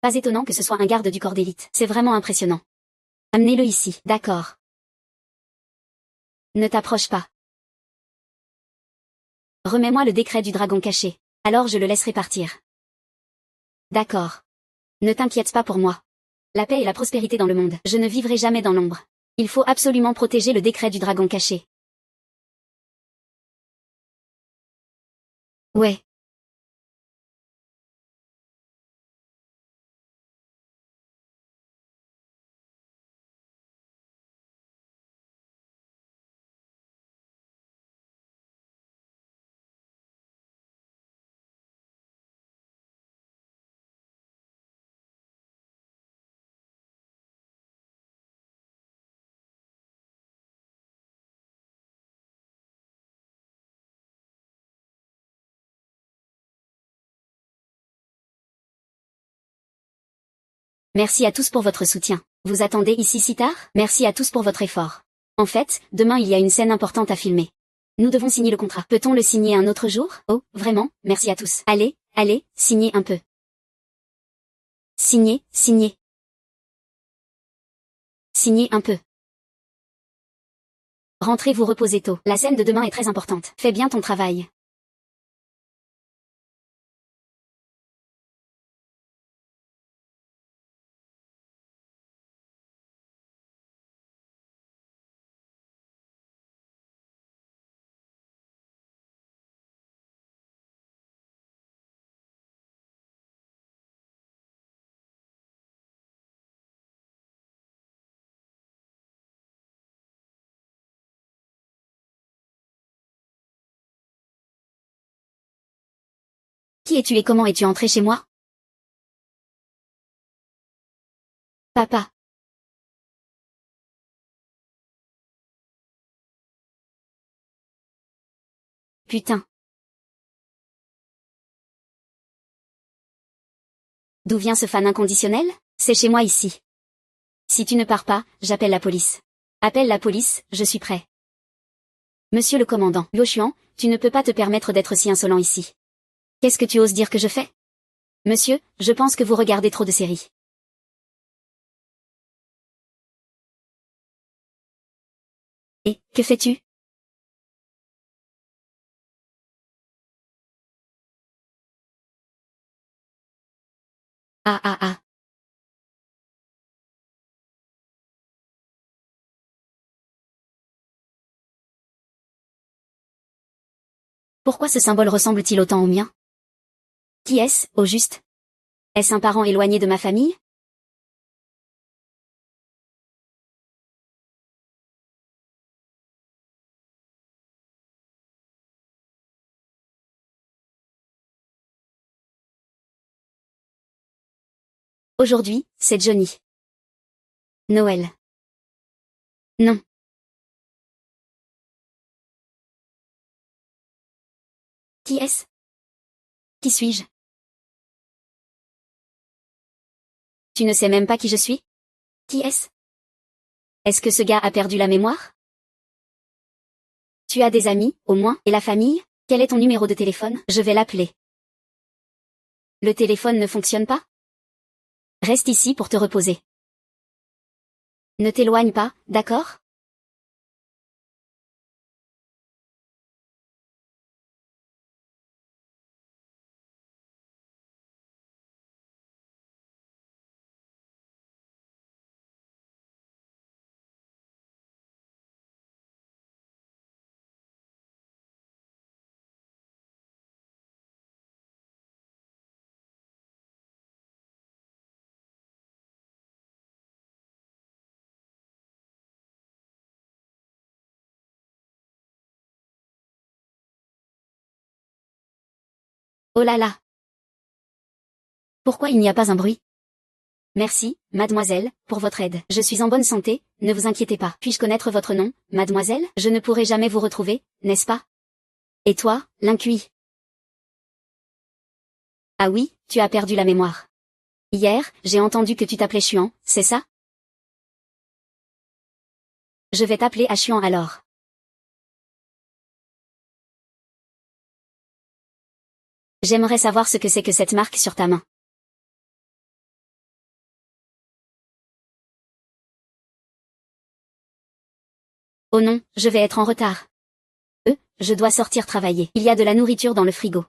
Pas étonnant que ce soit un garde du corps d'élite. C'est vraiment impressionnant. Amenez-le ici. D'accord. Ne t'approche pas. Remets-moi le décret du dragon caché. Alors je le laisserai partir. D'accord. Ne t'inquiète pas pour moi. La paix et la prospérité dans le monde. Je ne vivrai jamais dans l'ombre. Il faut absolument protéger le décret du dragon caché. Ouais. Merci à tous pour votre soutien. Vous attendez ici si tard? Merci à tous pour votre effort. En fait, demain il y a une scène importante à filmer. Nous devons signer le contrat. Peut-on le signer un autre jour? Oh, vraiment? Merci à tous. Allez, allez, signez un peu. Signez, signez. Signez un peu. Rentrez vous reposer tôt. La scène de demain est très importante. Fais bien ton travail. Qui es-tu et comment es-tu entré chez moi? Papa. Putain. D'où vient ce fan inconditionnel? C'est chez moi ici. Si tu ne pars pas, j'appelle la police. Appelle la police, je suis prêt. Monsieur le commandant, Luo Xuan, tu ne peux pas te permettre d'être si insolent ici. Qu'est-ce que tu oses dire que je fais? Monsieur, je pense que vous regardez trop de séries. Et, que fais-tu? Ah ah ah. Pourquoi ce symbole ressemble-t-il autant au mien? Qui est-ce, au juste? Est-ce un parent éloigné de ma famille? Aujourd'hui, c'est Johnny. Noël. Non. Qui est-ce? Qui suis-je? Tu ne sais même pas qui je suis? Qui est-ce? Est-ce que ce gars a perdu la mémoire? Tu as des amis, au moins, et la famille? Quel est ton numéro de téléphone? Je vais l'appeler. Le téléphone ne fonctionne pas? Reste ici pour te reposer. Ne t'éloigne pas, d'accord? Oh là là! Pourquoi il n'y a pas un bruit? Merci, mademoiselle, pour votre aide. Je suis en bonne santé, ne vous inquiétez pas. Puis-je connaître votre nom, mademoiselle? Je ne pourrai jamais vous retrouver, n'est-ce pas? Et toi, l'incuit? Ah oui, tu as perdu la mémoire. Hier, j'ai entendu que tu t'appelais Chuan, c'est ça? Je vais t'appeler à Chuan alors. J'aimerais savoir ce que c'est que cette marque sur ta main. Oh non, je vais être en retard. Je dois sortir travailler. Il y a de la nourriture dans le frigo.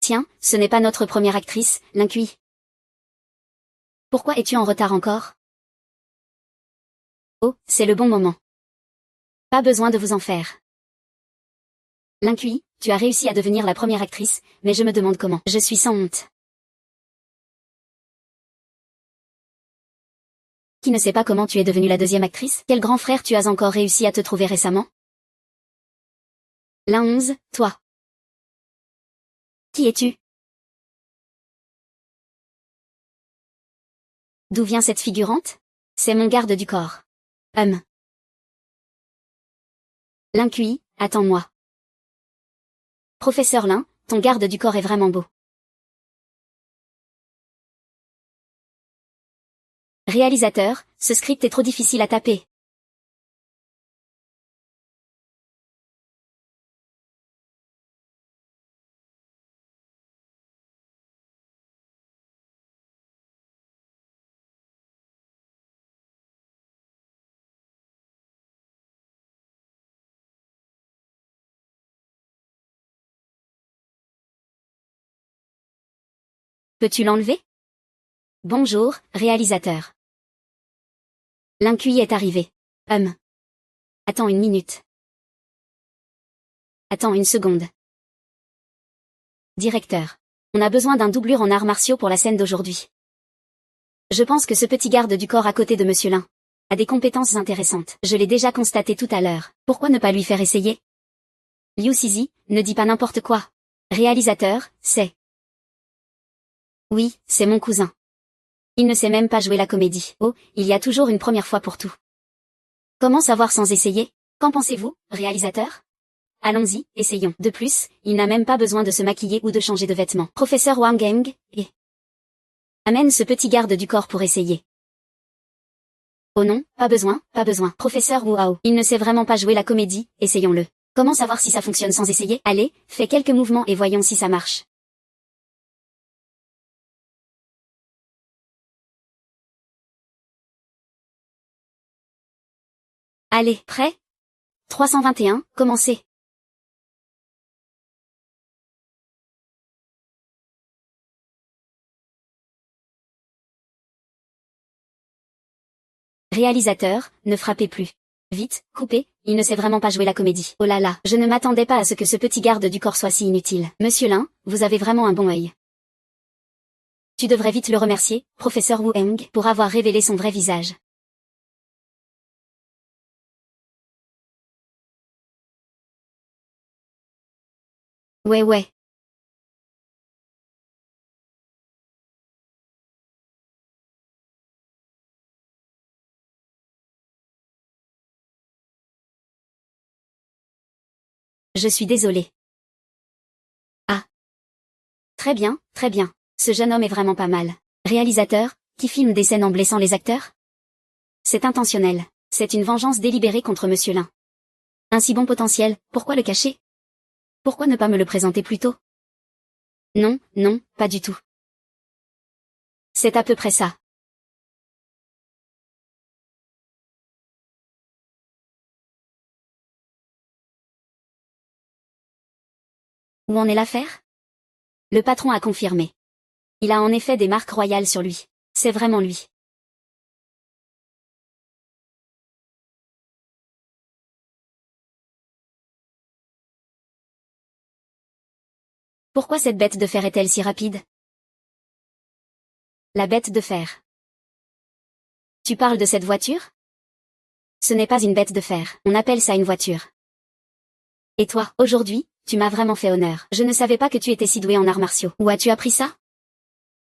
Tiens, ce n'est pas notre première actrice, Lincuit. Pourquoi es-tu en retard encore? Oh, c'est le bon moment. Pas besoin de vous en faire. Lincuit, tu as réussi à devenir la première actrice, mais je me demande comment. Je suis sans honte. Qui ne sait pas comment tu es devenue la deuxième actrice? Quel grand frère tu as encore réussi à te trouver récemment? La 11, toi. Qui es-tu? D'où vient cette figurante? C'est mon garde du corps. Lincuit, attends-moi. Professeur Lin, ton garde du corps est vraiment beau. Réalisateur, ce script est trop difficile à taper. Peux-tu l'enlever? Bonjour, réalisateur. Lincuit est arrivé. Attends une minute. Attends une seconde. Directeur. On a besoin d'un doublure en arts martiaux pour la scène d'aujourd'hui. Je pense que ce petit garde du corps à côté de Monsieur Lin a des compétences intéressantes. Je l'ai déjà constaté tout à l'heure. Pourquoi ne pas lui faire essayer? Liu Sizi, ne dis pas n'importe quoi. Réalisateur, c'est... Oui, c'est mon cousin. Il ne sait même pas jouer la comédie. Oh, il y a toujours une première fois pour tout. Comment savoir sans essayer? Qu'en pensez-vous, réalisateur? Allons-y, essayons. De plus, il n'a même pas besoin de se maquiller ou de changer de vêtements. Professeur Wang Eng, amène ce petit garde du corps pour essayer. Oh non, pas besoin, pas besoin. Professeur Wu, il ne sait vraiment pas jouer la comédie, essayons-le. Comment savoir si ça fonctionne sans essayer? Allez, fais quelques mouvements et voyons si ça marche. Allez, prêt? 321, commencez. Réalisateur, ne frappez plus. Vite, coupez, il ne sait vraiment pas jouer la comédie. Oh là là, je ne m'attendais pas à ce que ce petit garde du corps soit si inutile. Monsieur Lin, vous avez vraiment un bon œil. Tu devrais vite le remercier, professeur Wu Eng, pour avoir révélé son vrai visage. Ouais. Je suis désolé. Ah. Très bien, très bien. Ce jeune homme est vraiment pas mal. Réalisateur, qui filme des scènes en blessant les acteurs? C'est intentionnel. C'est une vengeance délibérée contre Monsieur Lin. Un si bon potentiel, pourquoi le cacher? Pourquoi ne pas me le présenter plus tôt? Non, non, pas du tout. C'est à peu près ça. Où en est l'affaire? Le patron a confirmé. Il a en effet des marques royales sur lui. C'est vraiment lui. Pourquoi cette bête de fer est-elle si rapide? La bête de fer. Tu parles de cette voiture? Ce n'est pas une bête de fer, on appelle ça une voiture. Et toi, aujourd'hui, tu m'as vraiment fait honneur. Je ne savais pas que tu étais si doué en arts martiaux. Où as-tu appris ça?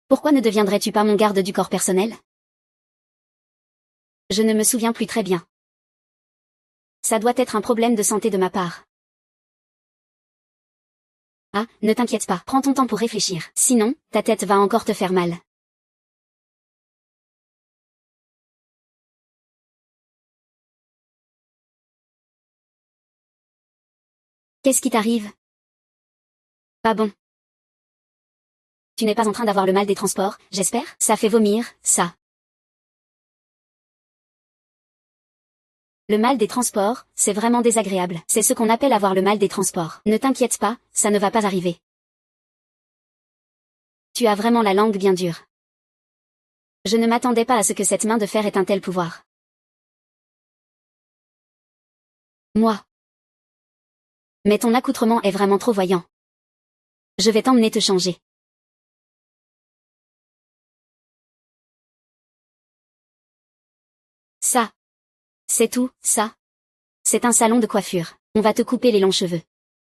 Pourquoi ne deviendrais-tu pas mon garde du corps personnel? Je ne me souviens plus très bien. Ça doit être un problème de santé de ma part. Ah, ne t'inquiète pas, prends ton temps pour réfléchir. Sinon, ta tête va encore te faire mal. Qu'est-ce qui t'arrive? Pas bon. Tu n'es pas en train d'avoir le mal des transports, j'espère? Ça fait vomir, ça. Le mal des transports, c'est vraiment désagréable. C'est ce qu'on appelle avoir le mal des transports. Ne t'inquiète pas, ça ne va pas arriver. Tu as vraiment la langue bien dure. Je ne m'attendais pas à ce que cette main de fer ait un tel pouvoir. Moi. Mais ton accoutrement est vraiment trop voyant. Je vais t'emmener te changer. Ça. C'est tout, ça. C'est un salon de coiffure. On va te couper les longs cheveux.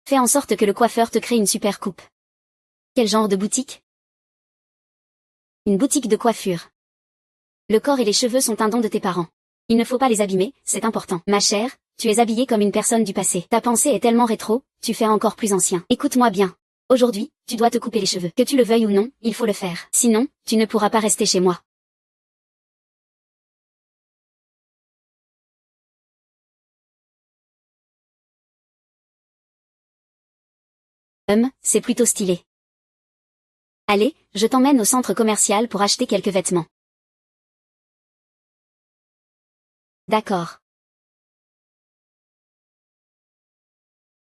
Fais en sorte que le coiffeur te crée une super coupe. Quel genre de boutique? Une boutique de coiffure. Le corps et les cheveux sont un don de tes parents. Il ne faut pas les abîmer, c'est important. Ma chère, tu es habillée comme une personne du passé. Ta pensée est tellement rétro, tu fais encore plus ancien. Écoute-moi bien. Aujourd'hui, tu dois te couper les cheveux. Que tu le veuilles ou non, il faut le faire. Sinon, tu ne pourras pas rester chez moi. C'est plutôt stylé. Allez, je t'emmène au centre commercial pour acheter quelques vêtements. D'accord.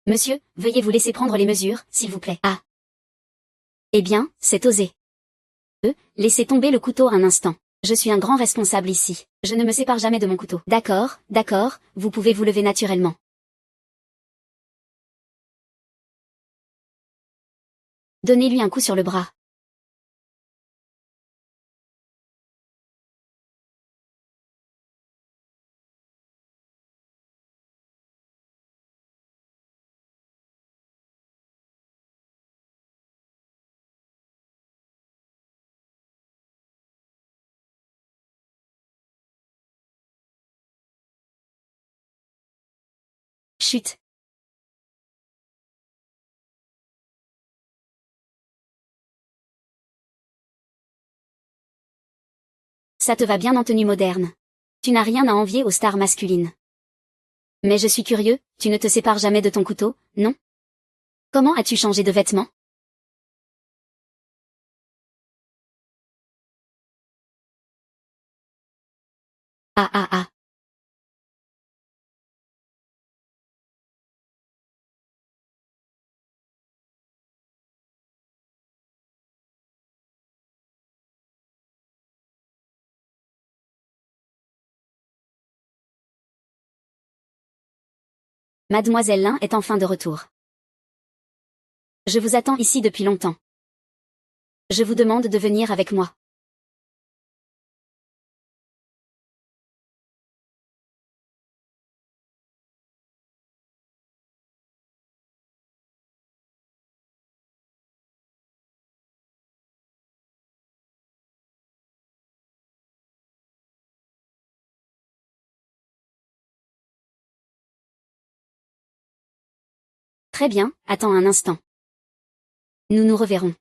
Monsieur, veuillez vous laisser prendre les mesures, s'il vous plaît. Ah. Eh bien, c'est osé. Laissez tomber le couteau un instant. Je suis un grand responsable ici. Je ne me sépare jamais de mon couteau. D'accord, d'accord, vous pouvez vous lever naturellement. Donnez-lui un coup sur le bras. Chut. Ça te va bien en tenue moderne. Tu n'as rien à envier aux stars masculines. Mais je suis curieux, tu ne te sépares jamais de ton couteau, non? Comment as-tu changé de vêtements? Ah ah ah. Mademoiselle Lin est enfin de retour. Je vous attends ici depuis longtemps. Je vous demande de venir avec moi. Très bien, attends un instant. Nous nous reverrons.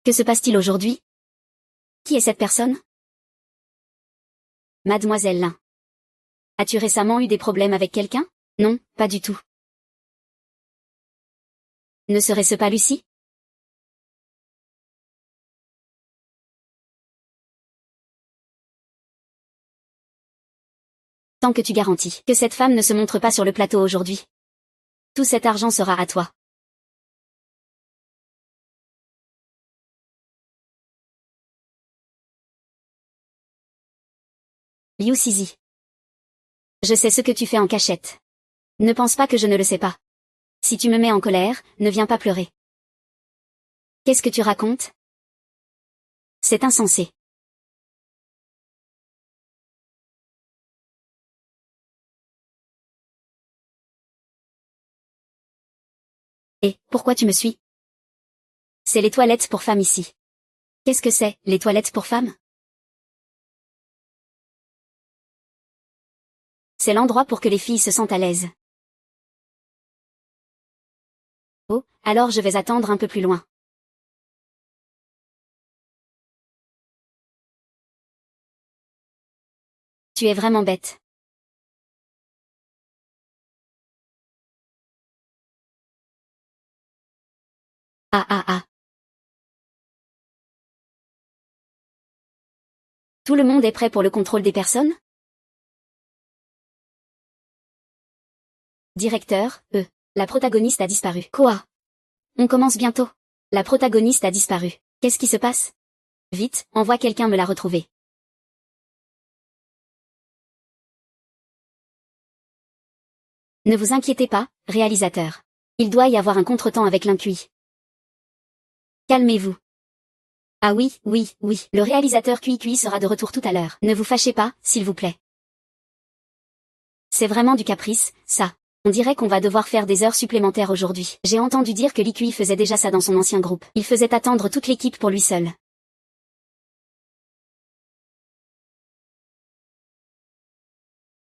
Que se passe-t-il aujourd'hui? Qui est cette personne? Mademoiselle Lin. As-tu récemment eu des problèmes avec quelqu'un? Non, pas du tout. Ne serait-ce pas Lucie? Tant que tu garantis que cette femme ne se montre pas sur le plateau aujourd'hui. Tout cet argent sera à toi. Liu Sizi. Je sais ce que tu fais en cachette. Ne pense pas que je ne le sais pas. Si tu me mets en colère, ne viens pas pleurer. Qu'est-ce que tu racontes? C'est insensé. Et, pourquoi tu me suis? C'est les toilettes pour femmes ici. Qu'est-ce que c'est, les toilettes pour femmes? C'est l'endroit pour que les filles se sentent à l'aise. Oh, alors je vais attendre un peu plus loin. Tu es vraiment bête. Ah ah ah. Tout le monde est prêt pour le contrôle des personnes? Directeur, la protagoniste a disparu. Quoi? On commence bientôt. La protagoniste a disparu. Qu'est-ce qui se passe? Vite, envoie quelqu'un me la retrouver. Ne vous inquiétez pas, réalisateur. Il doit y avoir un contretemps avec l'Incuit. Calmez-vous. Ah oui, oui, oui, le réalisateur QI sera de retour tout à l'heure. Ne vous fâchez pas, s'il vous plaît. C'est vraiment du caprice, ça. On dirait qu'on va devoir faire des heures supplémentaires aujourd'hui. J'ai entendu dire que l'IQI faisait déjà ça dans son ancien groupe. Il faisait attendre toute l'équipe pour lui seul.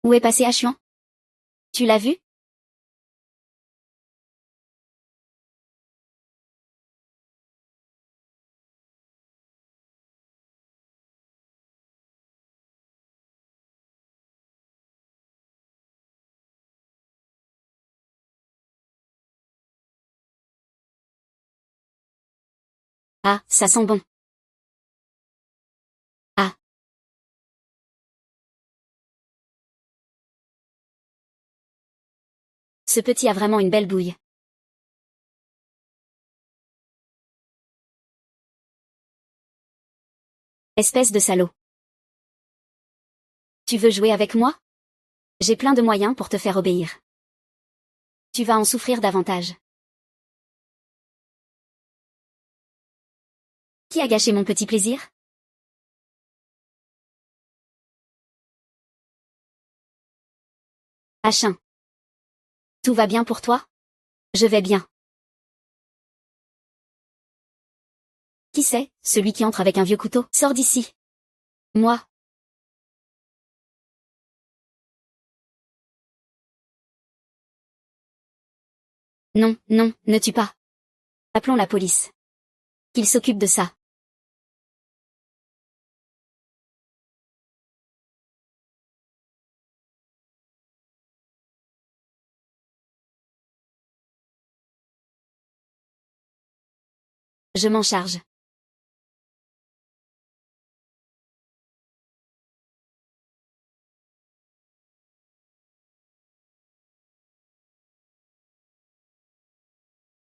Où est passé Achuan? Tu l'as vu? Ah, ça sent bon. Ah. Ce petit a vraiment une belle bouille. Espèce de salaud. Tu veux jouer avec moi? J'ai plein de moyens pour te faire obéir. Tu vas en souffrir davantage. Qui a gâché mon petit plaisir? Achin. Tout va bien pour toi? Je vais bien. Qui c'est, celui qui entre avec un vieux couteau? Sors d'ici. Moi. Non, non, ne tue pas. Appelons la police. Qu'il s'occupe de ça. Je m'en charge.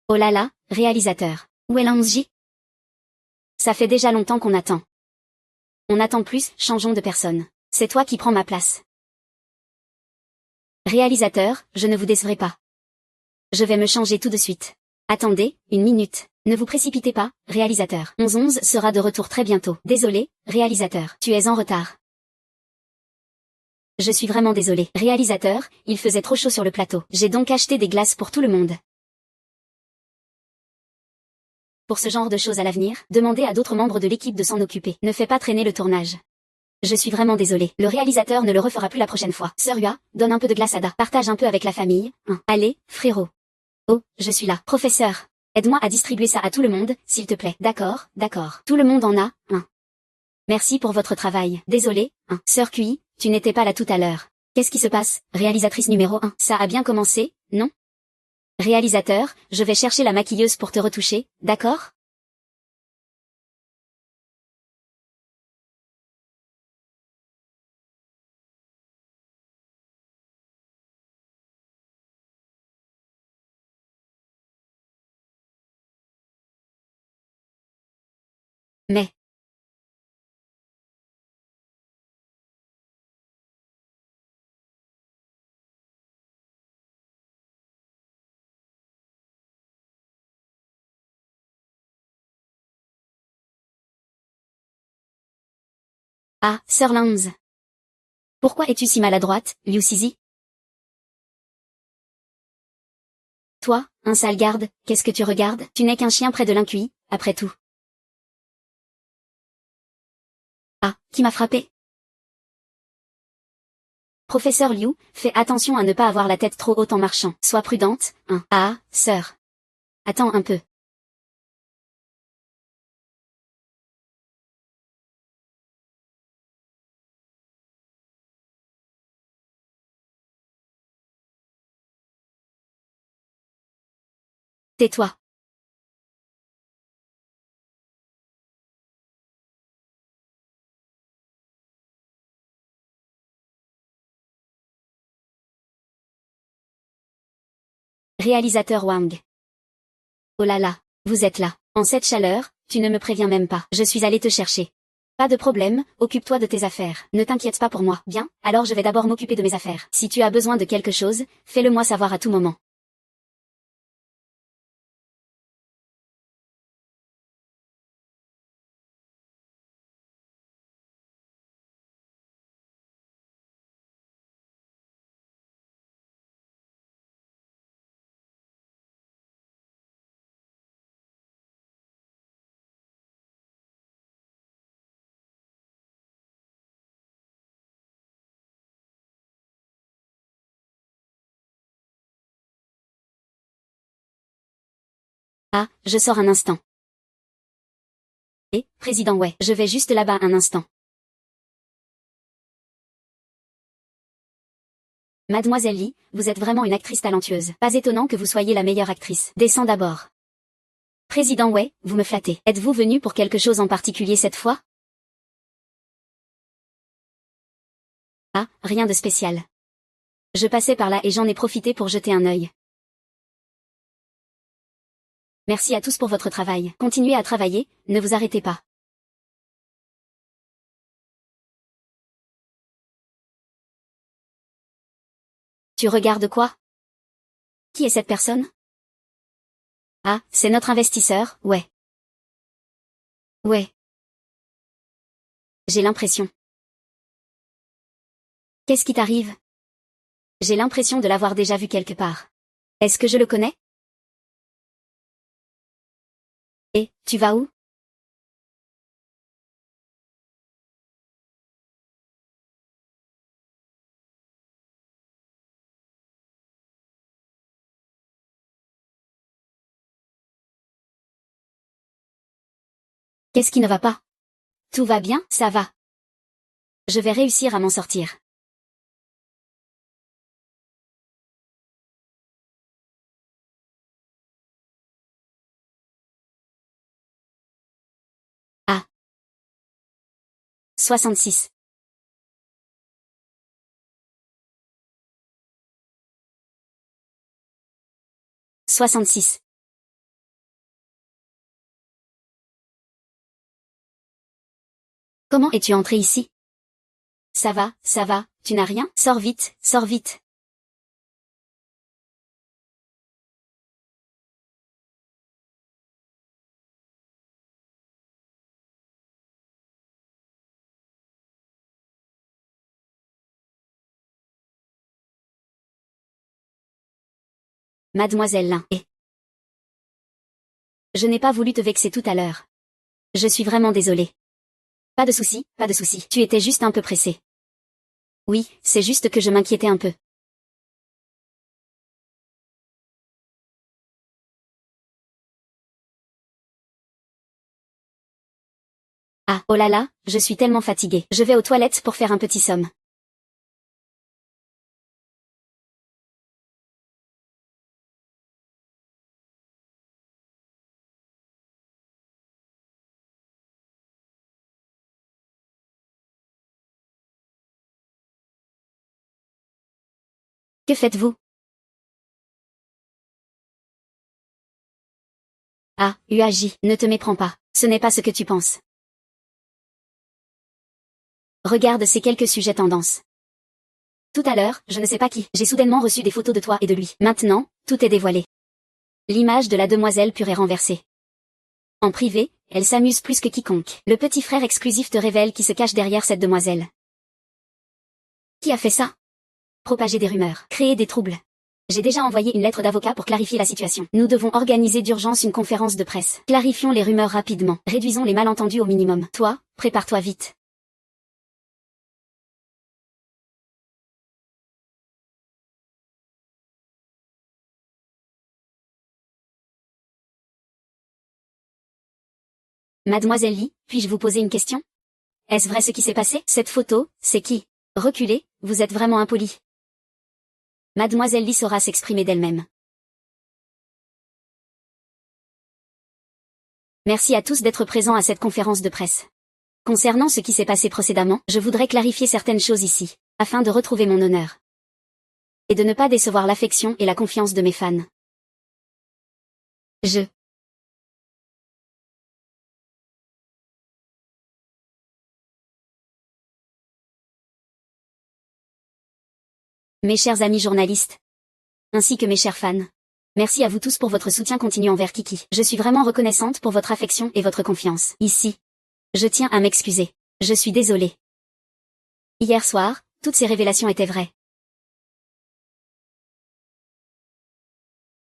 Oh là là, réalisateur. Où est l'Anji? Ça fait déjà longtemps qu'on attend. On attend plus, changeons de personne. C'est toi qui prends ma place. Réalisateur, je ne vous décevrai pas. Je vais me changer tout de suite. Attendez, une minute. Ne vous précipitez pas, réalisateur. 11-11 sera de retour très bientôt. Désolé, réalisateur. Tu es en retard. Je suis vraiment désolé. Réalisateur, il faisait trop chaud sur le plateau. J'ai donc acheté des glaces pour tout le monde. Pour ce genre de choses à l'avenir, demandez à d'autres membres de l'équipe de s'en occuper. Ne fais pas traîner le tournage. Je suis vraiment désolé. Le réalisateur ne le refera plus la prochaine fois. Sœur Hua, donne un peu de glace à Da. Partage un peu avec la famille. Hein. Allez, frérot. Oh, je suis là. Professeur. Aide-moi à distribuer ça à tout le monde, s'il te plaît. D'accord, d'accord. Tout le monde en a, hein. Merci pour votre travail. Désolé, hein. Sœur QI, tu n'étais pas là tout à l'heure. Qu'est-ce qui se passe, réalisatrice numéro 1? Ça a bien commencé, non? Réalisateur, je vais chercher la maquilleuse pour te retoucher, d'accord? Mais, ah, Sœur Lanz. Pourquoi es-tu si maladroite, Liu Sisi? Toi, un sale garde, qu'est-ce que tu regardes? Tu n'es qu'un chien près de l'incuit, après tout. Ah, qui m'a frappé? Professeur Liu, fais attention à ne pas avoir la tête trop haute en marchant. Sois prudente, hein. Ah, sœur. Attends un peu. Tais-toi. Réalisateur Wang. Oh là là, vous êtes là. En cette chaleur, tu ne me préviens même pas. Je suis allée te chercher. Pas de problème, occupe-toi de tes affaires. Ne t'inquiète pas pour moi. Bien, alors je vais d'abord m'occuper de mes affaires. Si tu as besoin de quelque chose, fais-le moi savoir à tout moment. Ah, je sors un instant. Président ouais, je vais juste là-bas un instant. Mademoiselle Lee, vous êtes vraiment une actrice talentueuse. Pas étonnant que vous soyez la meilleure actrice. Descends d'abord. Président Wei, vous me flattez. Êtes-vous venu pour quelque chose en particulier cette fois? Ah, rien de spécial. Je passais par là et j'en ai profité pour jeter un œil. Merci à tous pour votre travail. Continuez à travailler, ne vous arrêtez pas. Tu regardes quoi? Qui est cette personne? Ah, c'est notre investisseur, ouais. Ouais. J'ai l'impression. Qu'est-ce qui t'arrive? J'ai l'impression de l'avoir déjà vu quelque part. Est-ce que je le connais? Et, tu vas où? Qu'est-ce qui ne va pas? Tout va bien, ça va. Je vais réussir à m'en sortir. Ah. 66. « 66. Comment es-tu entré ici? Ça va, tu n'as rien? Sors vite, sors vite. Mademoiselle Lin. Je n'ai pas voulu te vexer tout à l'heure. Je suis vraiment désolée. Pas de souci, pas de souci. Tu étais juste un peu pressé. Oui, c'est juste que je m'inquiétais un peu. Ah, oh là là, je suis tellement fatiguée. Je vais aux toilettes pour faire un petit somme. Que faites-vous? Ah, UAJ, ne te méprends pas. Ce n'est pas ce que tu penses. Regarde ces quelques sujets tendances. Tout à l'heure, je ne sais pas qui, j'ai soudainement reçu des photos de toi et de lui. Maintenant, tout est dévoilé. L'image de la demoiselle pure est renversée. En privé, elle s'amuse plus que quiconque. Le petit frère exclusif te révèle qui se cache derrière cette demoiselle. Qui a fait ça? Propager des rumeurs, créer des troubles. J'ai déjà envoyé une lettre d'avocat pour clarifier la situation. Nous devons organiser d'urgence une conférence de presse. Clarifions les rumeurs rapidement. Réduisons les malentendus au minimum. Toi, prépare-toi vite. Mademoiselle Lee, puis-je vous poser une question? Est-ce vrai ce qui s'est passé? Cette photo, c'est qui? Reculez, vous êtes vraiment impoli. Mademoiselle Lee saura s'exprimer d'elle-même. Merci à tous d'être présents à cette conférence de presse. Concernant ce qui s'est passé précédemment, je voudrais clarifier certaines choses ici, afin de retrouver mon honneur. Et de ne pas décevoir l'affection et la confiance de mes fans. Mes chers amis journalistes, ainsi que mes chers fans. Merci à vous tous pour votre soutien continu envers Kiki. Je suis vraiment reconnaissante pour votre affection et votre confiance. Ici, je tiens à m'excuser. Je suis désolée. Hier soir, toutes ces révélations étaient vraies.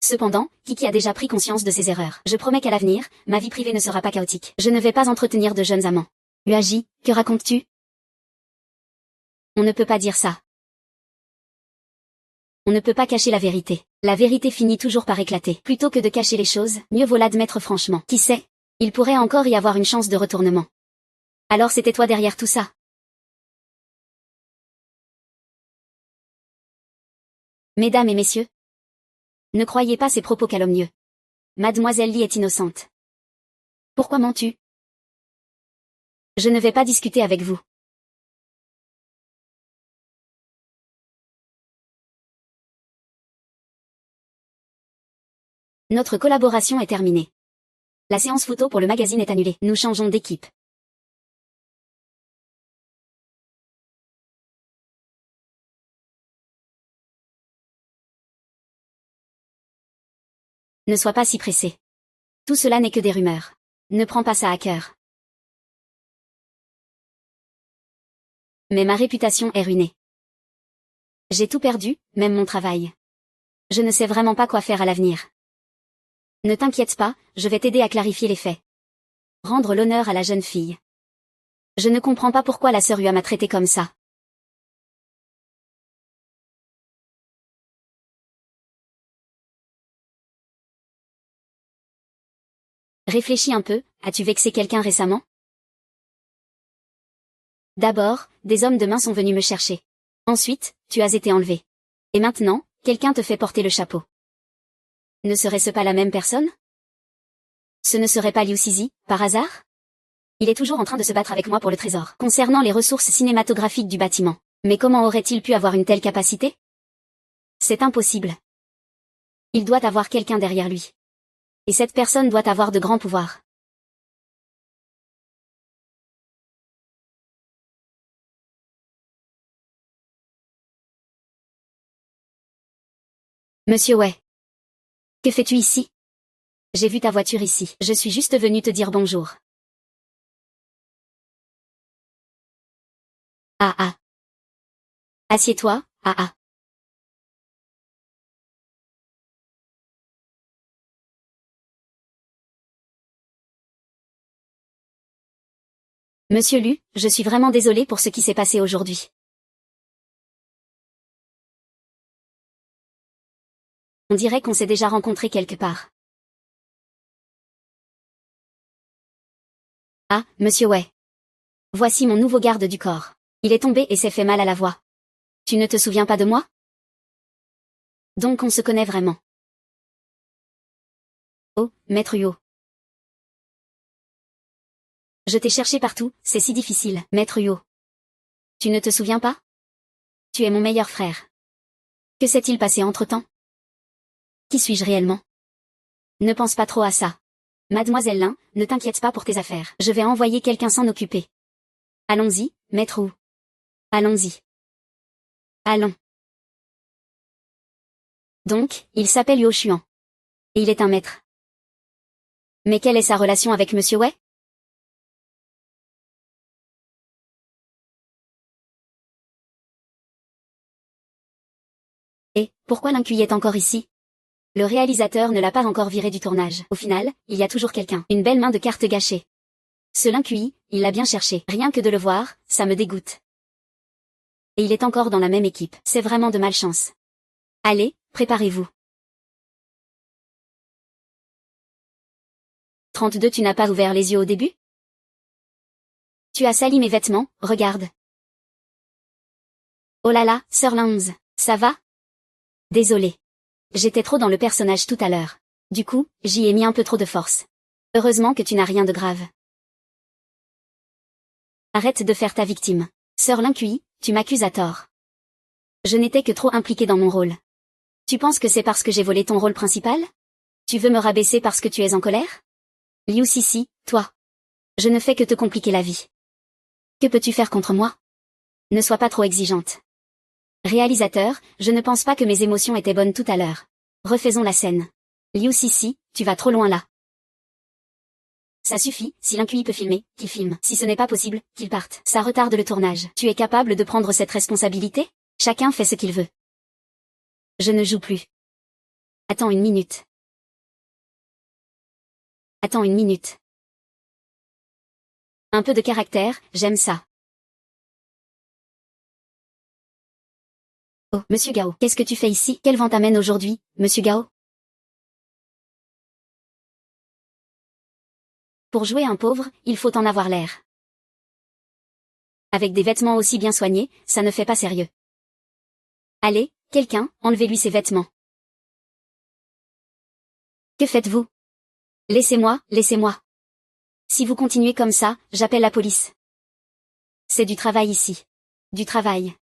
Cependant, Kiki a déjà pris conscience de ses erreurs. Je promets qu'à l'avenir, ma vie privée ne sera pas chaotique. Je ne vais pas entretenir de jeunes amants. Uaji, que racontes-tu? On ne peut pas dire ça. On ne peut pas cacher la vérité. La vérité finit toujours par éclater. Plutôt que de cacher les choses, mieux vaut l'admettre franchement. Qui sait? Il pourrait encore y avoir une chance de retournement. Alors c'était toi derrière tout ça. Mesdames et messieurs, ne croyez pas ces propos calomnieux. Mademoiselle Lee est innocente. Pourquoi mens-tu? Je ne vais pas discuter avec vous. Notre collaboration est terminée. La séance photo pour le magazine est annulée. Nous changeons d'équipe. Ne sois pas si pressé. Tout cela n'est que des rumeurs. Ne prends pas ça à cœur. Mais ma réputation est ruinée. J'ai tout perdu, même mon travail. Je ne sais vraiment pas quoi faire à l'avenir. Ne t'inquiète pas, je vais t'aider à clarifier les faits. Rendre l'honneur à la jeune fille. Je ne comprends pas pourquoi la sœur Ua m'a traité comme ça. Réfléchis un peu, as-tu vexé quelqu'un récemment? D'abord, des hommes de main sont venus me chercher. Ensuite, tu as été enlevé. Et maintenant, quelqu'un te fait porter le chapeau. Ne serait-ce pas la même personne? Ce ne serait pas Liu Sisi, par hasard? Il est toujours en train de se battre avec moi pour le trésor. Concernant les ressources cinématographiques du bâtiment. Mais comment aurait-il pu avoir une telle capacité? C'est impossible. Il doit avoir quelqu'un derrière lui. Et cette personne doit avoir de grands pouvoirs. Monsieur Wei. Que fais-tu ici? J'ai vu ta voiture ici. Je suis juste venu te dire bonjour. Ah ah. Assieds-toi, ah ah. Monsieur Lu, je suis vraiment désolé pour ce qui s'est passé aujourd'hui. On dirait qu'on s'est déjà rencontrés quelque part. Ah, monsieur Wei. Voici mon nouveau garde du corps. Il est tombé et s'est fait mal à la voix. Tu ne te souviens pas de moi? Donc on se connaît vraiment. Oh, maître Yo. Je t'ai cherché partout, c'est si difficile, maître Yo. Tu ne te souviens pas? Tu es mon meilleur frère. Que s'est-il passé entre-temps? Qui suis-je réellement? Ne pense pas trop à ça. Mademoiselle Lin, ne t'inquiète pas pour tes affaires. Je vais envoyer quelqu'un s'en occuper. Allons-y, maître Wu. Allons-y. Allons. Donc, il s'appelle Yo Xuan. Et il est un maître. Mais quelle est sa relation avec Monsieur Wei? Et, pourquoi l'incurie est encore ici? Le réalisateur ne l'a pas encore viré du tournage. Au final, il y a toujours quelqu'un. Une belle main de carte gâchée. Ce Lincuyi, il l'a bien cherché. Rien que de le voir, ça me dégoûte. Et il est encore dans la même équipe. C'est vraiment de malchance. Allez, préparez-vous. 32. Tu n'as pas ouvert les yeux au début? Tu as sali mes vêtements, regarde. Oh là là, Sir Lanz, ça va? Désolé. J'étais trop dans le personnage tout à l'heure. Du coup, j'y ai mis un peu trop de force. Heureusement que tu n'as rien de grave. Arrête de faire ta victime. Sir Lincuyi, tu m'accuses à tort. Je n'étais que trop impliquée dans mon rôle. Tu penses que c'est parce que j'ai volé ton rôle principal? Tu veux me rabaisser parce que tu es en colère? Liu Sisi, toi. Je ne fais que te compliquer la vie. Que peux-tu faire contre moi? Ne sois pas trop exigeante. Réalisateur, je ne pense pas que mes émotions étaient bonnes tout à l'heure. Refaisons la scène. Liu Sisi, tu vas trop loin là. Ça suffit, si l'INQI peut filmer, qu'il filme. Si ce n'est pas possible, qu'il parte. Ça retarde le tournage. Tu es capable de prendre cette responsabilité? Chacun fait ce qu'il veut. Je ne joue plus. Attends une minute. Attends une minute. Un peu de caractère, j'aime ça. Oh, Monsieur Gao, qu'est-ce que tu fais ici? Quel vent t'amène aujourd'hui, Monsieur Gao? Pour jouer un pauvre, il faut en avoir l'air. Avec des vêtements aussi bien soignés, ça ne fait pas sérieux. Allez, quelqu'un, enlevez-lui ses vêtements. Que faites-vous? Laissez-moi, laissez-moi. Si vous continuez comme ça, j'appelle la police. C'est du travail ici. Du travail.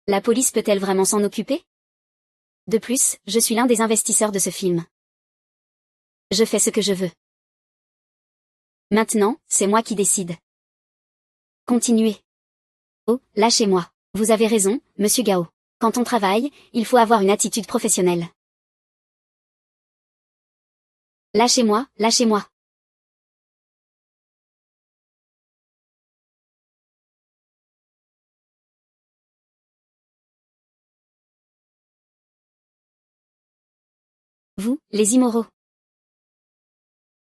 La police peut-elle vraiment s'en occuper? De plus, je suis l'un des investisseurs de ce film. Je fais ce que je veux. Maintenant, c'est moi qui décide. Continuez. Oh, lâchez-moi. Vous avez raison, Monsieur Gao. Quand on travaille, il faut avoir une attitude professionnelle. Lâchez-moi, lâchez-moi. Vous, les immoraux.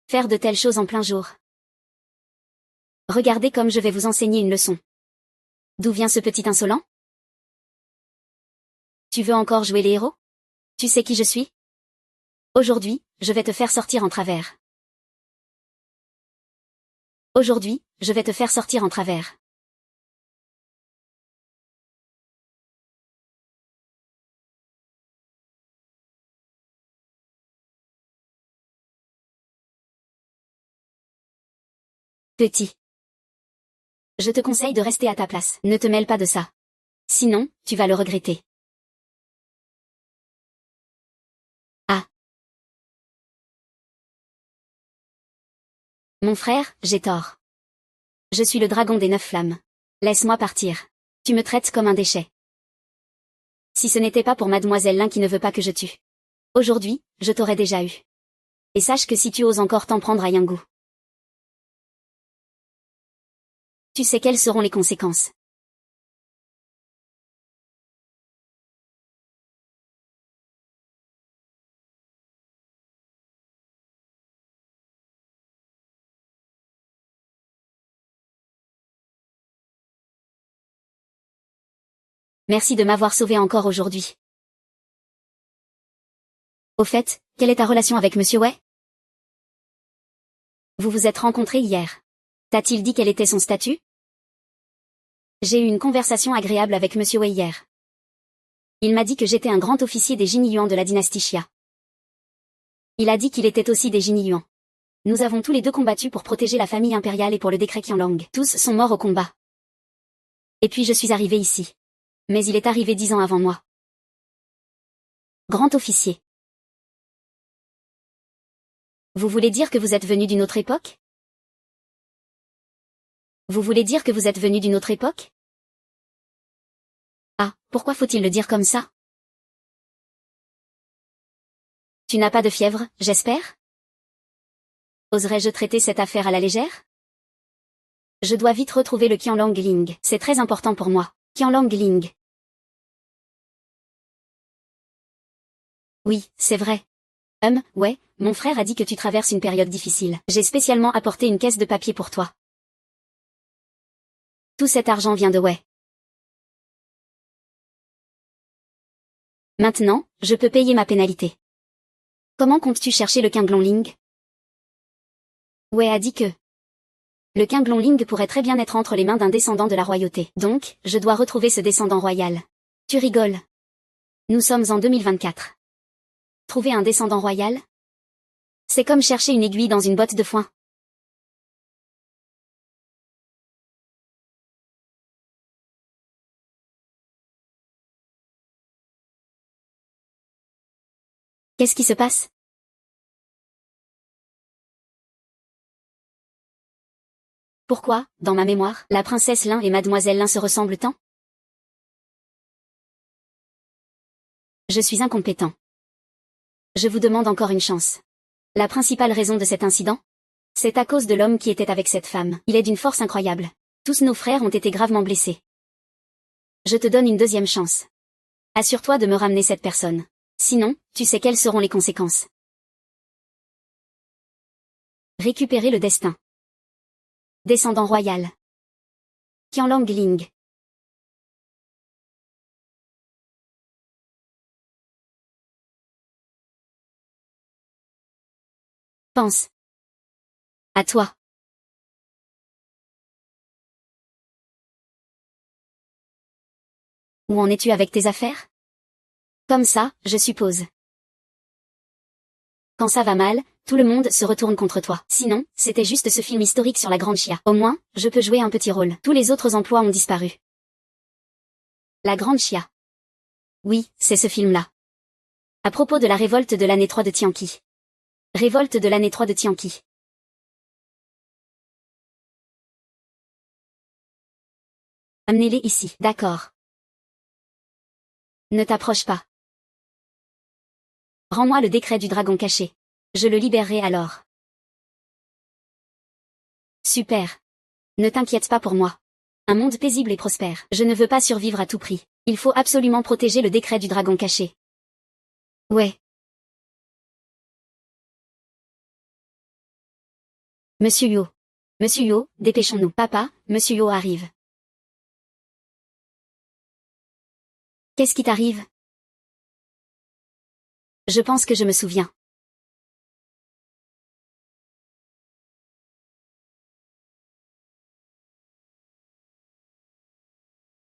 Faire de telles choses en plein jour. Regardez comme je vais vous enseigner une leçon. D'où vient ce petit insolent? Tu veux encore jouer les héros? Tu sais qui je suis? Aujourd'hui, je vais te faire sortir en travers. Aujourd'hui, je vais te faire sortir en travers. Petit. Je te conseille de rester à ta place. Ne te mêle pas de ça. Sinon, tu vas le regretter. Ah. Mon frère, j'ai tort. Je suis le dragon des 9 flammes. Laisse-moi partir. Tu me traites comme un déchet. Si ce n'était pas pour Mademoiselle Lin qui ne veut pas que je tue. Aujourd'hui, je t'aurais déjà eu. Et sache que si tu oses encore t'en prendre à Yanggu, tu sais quelles seront les conséquences. Merci de m'avoir sauvé encore aujourd'hui. Au fait, quelle est ta relation avec Monsieur Wei? Vous vous êtes rencontrés hier. T'a-t-il dit quel était son statut? J'ai eu une conversation agréable avec Monsieur Wei hier. Il m'a dit que j'étais un grand officier des Jin Yuan de la dynastie Xia. Il a dit qu'il était aussi des Jin Yuan. Nous avons tous les deux combattu pour protéger la famille impériale et pour le décret Qianlong. Tous sont morts au combat. Et puis je suis arrivé ici. Mais il est arrivé 10 ans avant moi. Grand officier. Vous voulez dire que vous êtes venu d'une autre époque? Vous voulez dire que vous êtes venu d'une autre époque? Ah, pourquoi faut-il le dire comme ça? Tu n'as pas de fièvre, j'espère? Oserais-je traiter cette affaire à la légère? Je dois vite retrouver le Qianlong Ling. C'est très important pour moi. Qianlong Ling. Oui, c'est vrai. Ouais, mon frère a dit que tu traverses une période difficile. J'ai spécialement apporté une caisse de papier pour toi. Tout cet argent vient de Wei. Maintenant, je peux payer ma pénalité. Comment comptes-tu chercher le Qianlong? Wei a dit que le Qianlong pourrait très bien être entre les mains d'un descendant de la royauté. Donc, je dois retrouver ce descendant royal. Tu rigoles. Nous sommes en 2024. Trouver un descendant royal? C'est comme chercher une aiguille dans une botte de foin. Qu'est-ce qui se passe? Pourquoi, dans ma mémoire, la princesse Lin et mademoiselle Lin se ressemblent tant? Je suis incompétent. Je vous demande encore une chance. La principale raison de cet incident? C'est à cause de l'homme qui était avec cette femme. Il est d'une force incroyable. Tous nos frères ont été gravement blessés. Je te donne une deuxième chance. Assure-toi de me ramener cette personne. Sinon, tu sais quelles seront les conséquences. Récupérer le destin. Descendant royal. Qianlang Ling. Pense. À toi. Où en es-tu avec tes affaires? Comme ça, je suppose. Quand ça va mal, tout le monde se retourne contre toi. Sinon, c'était juste ce film historique sur la Grande Chia. Au moins, je peux jouer un petit rôle. Tous les autres emplois ont disparu. La Grande Chia. Oui, c'est ce film-là. À propos de la révolte de l'année 3 de Tianqi. Révolte de l'année 3 de Tianqi. Amenez-les ici. D'accord. Ne t'approche pas. Rends-moi le décret du dragon caché. Je le libérerai alors. Super. Ne t'inquiète pas pour moi. Un monde paisible et prospère. Je ne veux pas survivre à tout prix. Il faut absolument protéger le décret du dragon caché. Ouais. Monsieur Yo. Monsieur Yo, dépêchons-nous. Papa, Monsieur Yo arrive. Qu'est-ce qui t'arrive? Je pense que je me souviens.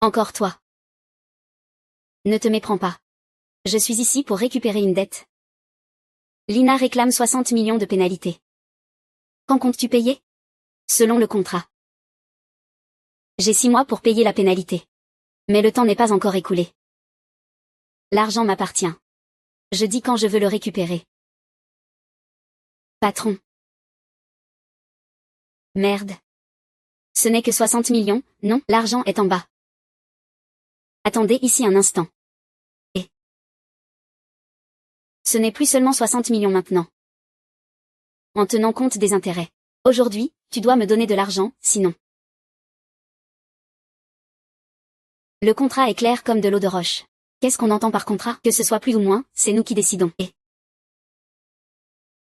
Encore toi. Ne te méprends pas. Je suis ici pour récupérer une dette. Lina réclame 60 millions de pénalités. Quand comptes-tu payer? Selon le contrat. J'ai 6 mois pour payer la pénalité. Mais le temps n'est pas encore écoulé. L'argent m'appartient. Je dis quand je veux le récupérer. Patron. Merde. Ce n'est que 60 millions, non, l'argent est en bas. Attendez ici un instant. Et ce n'est plus seulement 60 millions maintenant. En tenant compte des intérêts. Aujourd'hui, tu dois me donner de l'argent, sinon. Le contrat est clair comme de l'eau de roche. Qu'est-ce qu'on entend par contrat? Que ce soit plus ou moins, c'est nous qui décidons. Et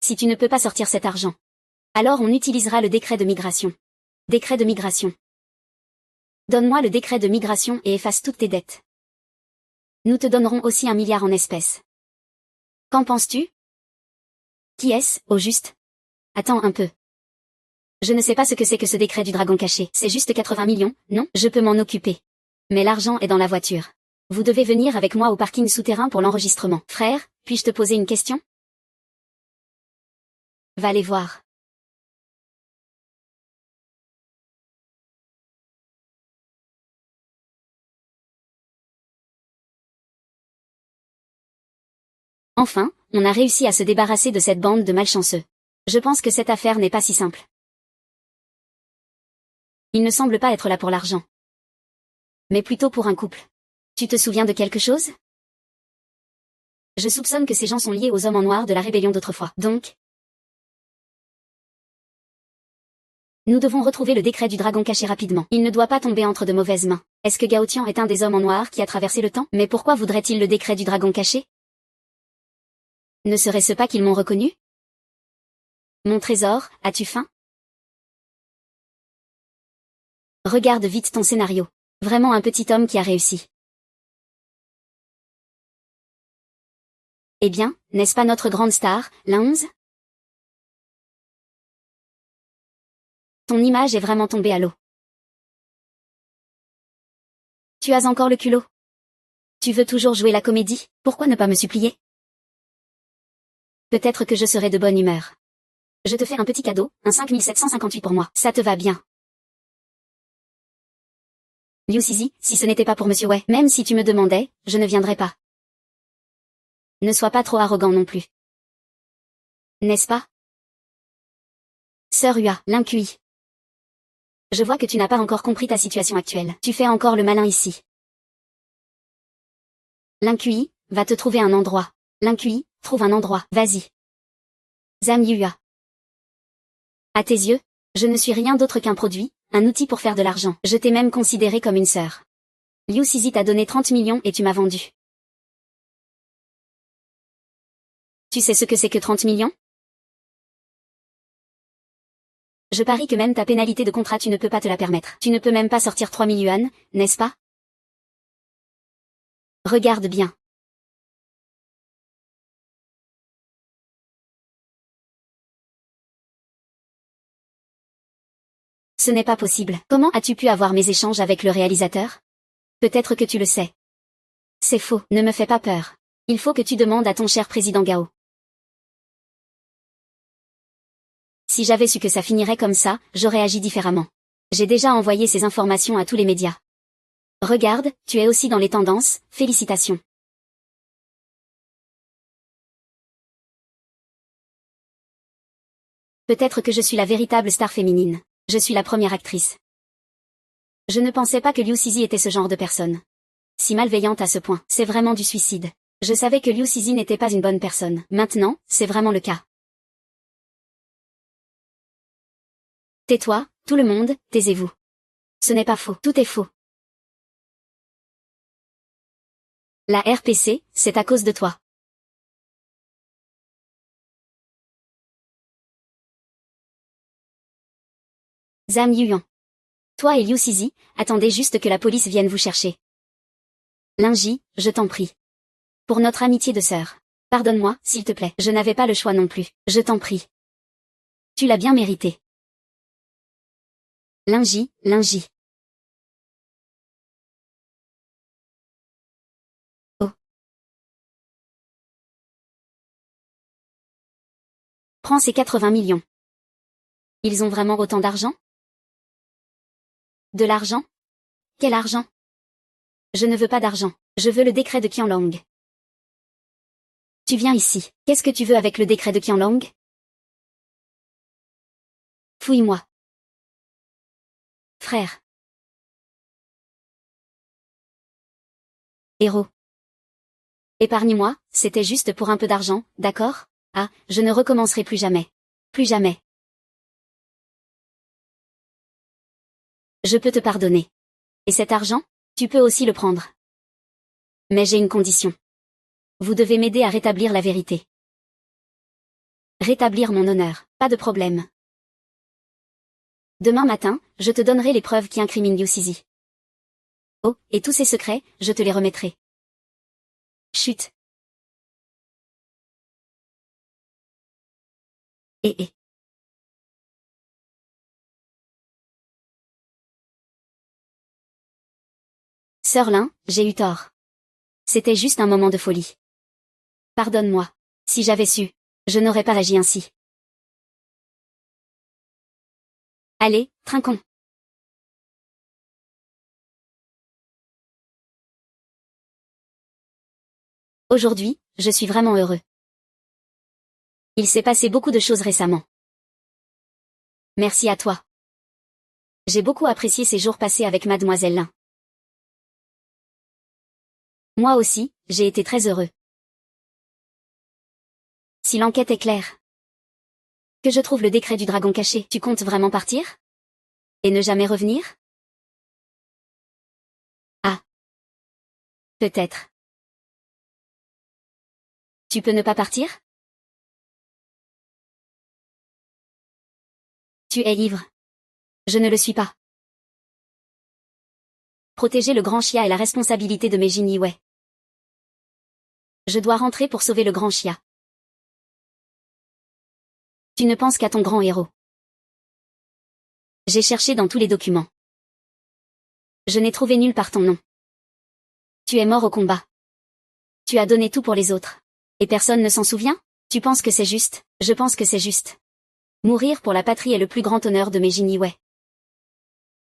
si tu ne peux pas sortir cet argent, alors on utilisera le décret de migration. Décret de migration. Donne-moi le décret de migration et efface toutes tes dettes. Nous te donnerons aussi 1 milliard en espèces. Qu'en penses-tu? Qui est-ce, au juste? Attends un peu. Je ne sais pas ce que c'est que ce décret du dragon caché. C'est juste 80 millions, non? Je peux m'en occuper. Mais l'argent est dans la voiture. Vous devez venir avec moi au parking souterrain pour l'enregistrement. Frère, puis-je te poser une question? Va les voir. Enfin, on a réussi à se débarrasser de cette bande de malchanceux. Je pense que cette affaire n'est pas si simple. Il ne semble pas être là pour l'argent. Mais plutôt pour un couple. Tu te souviens de quelque chose? Je soupçonne que ces gens sont liés aux hommes en noir de la rébellion d'autrefois. Donc, nous devons retrouver le décret du dragon caché rapidement. Il ne doit pas tomber entre de mauvaises mains. Est-ce que Gao Tian est un des hommes en noir qui a traversé le temps? Mais pourquoi voudrait-il le décret du dragon caché? Ne serait-ce pas qu'ils m'ont reconnu? Mon trésor, as-tu faim? Regarde vite ton scénario. Vraiment un petit homme qui a réussi. Eh bien, n'est-ce pas notre grande star, la 11? Ton image est vraiment tombée à l'eau. Tu as encore le culot. Tu veux toujours jouer la comédie? Pourquoi ne pas me supplier? Peut-être que je serai de bonne humeur. Je te fais un petit cadeau, un 5758 pour moi. Ça te va bien. Liu Sisi, si ce n'était pas pour Monsieur Wei, même si tu me demandais, je ne viendrais pas. Ne sois pas trop arrogant non plus. N'est-ce pas? Sœur Hua, l'incuit. Je vois que tu n'as pas encore compris ta situation actuelle. Tu fais encore le malin ici. L'Inqui, va te trouver un endroit. L'Inqui, trouve un endroit. Vas-y. Zhang Yua. À tes yeux, je ne suis rien d'autre qu'un produit, un outil pour faire de l'argent. Je t'ai même considéré comme une sœur. Liu Sisi t'a donné 30 millions et tu m'as vendu. Tu sais ce que c'est que 30 millions? Je parie que même ta pénalité de contrat tu ne peux pas te la permettre. Tu ne peux même pas sortir 3000 yuan, n'est-ce pas? Regarde bien. Ce n'est pas possible. Comment as-tu pu avoir mes échanges avec le réalisateur? Peut-être que tu le sais. C'est faux, ne me fais pas peur. Il faut que tu demandes à ton cher président Gao. Si j'avais su que ça finirait comme ça, j'aurais agi différemment. J'ai déjà envoyé ces informations à tous les médias. Regarde, tu es aussi dans les tendances, félicitations. Peut-être que je suis la véritable star féminine. Je suis la première actrice. Je ne pensais pas que Liu Sisi était ce genre de personne. Si malveillante à ce point, c'est vraiment du suicide. Je savais que Liu Sisi n'était pas une bonne personne. Maintenant, c'est vraiment le cas. Tais-toi, tout le monde, taisez-vous. Ce n'est pas faux, tout est faux. La RPC, c'est à cause de toi. Zhang Yuan. Toi et Liu Sisi, attendez juste que la police vienne vous chercher. Linji, je t'en prie. Pour notre amitié de sœur. Pardonne-moi, s'il te plaît. Je n'avais pas le choix non plus. Je t'en prie. Tu l'as bien mérité. Linji. Oh. Prends ces 80 millions. Ils ont vraiment autant d'argent? De l'argent? Quel argent? Je ne veux pas d'argent. Je veux le décret de Qianlong. Tu viens ici. Qu'est-ce que tu veux avec le décret de Qianlong? Fouille-moi. Frère. Héros. Épargne-moi, c'était juste pour un peu d'argent, d'accord? Ah, je ne recommencerai plus jamais. Plus jamais. Je peux te pardonner. Et cet argent? Tu peux aussi le prendre. Mais j'ai une condition. Vous devez m'aider à rétablir la vérité. Rétablir mon honneur, pas de problème. Demain matin, je te donnerai les preuves qui incriminent Liu Sisi. Oh, et tous ces secrets, je te les remettrai. Chut. Eh. Sœur Lin, j'ai eu tort. C'était juste un moment de folie. Pardonne-moi. Si j'avais su, je n'aurais pas agi ainsi. Allez, trinquons. Aujourd'hui, je suis vraiment heureux. Il s'est passé beaucoup de choses récemment. Merci à toi. J'ai beaucoup apprécié ces jours passés avec Mademoiselle Lin. Moi aussi, j'ai été très heureux. Si l'enquête est claire. Que je trouve le décret du dragon caché. Tu comptes vraiment partir? Et ne jamais revenir? Ah. Peut-être. Tu peux ne pas partir? Tu es ivre. Je ne le suis pas. Protéger le grand Chia est la responsabilité de Meijin Yiwei. Je dois rentrer pour sauver le grand Chia. Tu ne penses qu'à ton grand héros. J'ai cherché dans tous les documents. Je n'ai trouvé nulle part ton nom. Tu es mort au combat. Tu as donné tout pour les autres. Et personne ne s'en souvient? Tu penses que c'est juste? Je pense que c'est juste. Mourir pour la patrie est le plus grand honneur de Meijin Yiwei.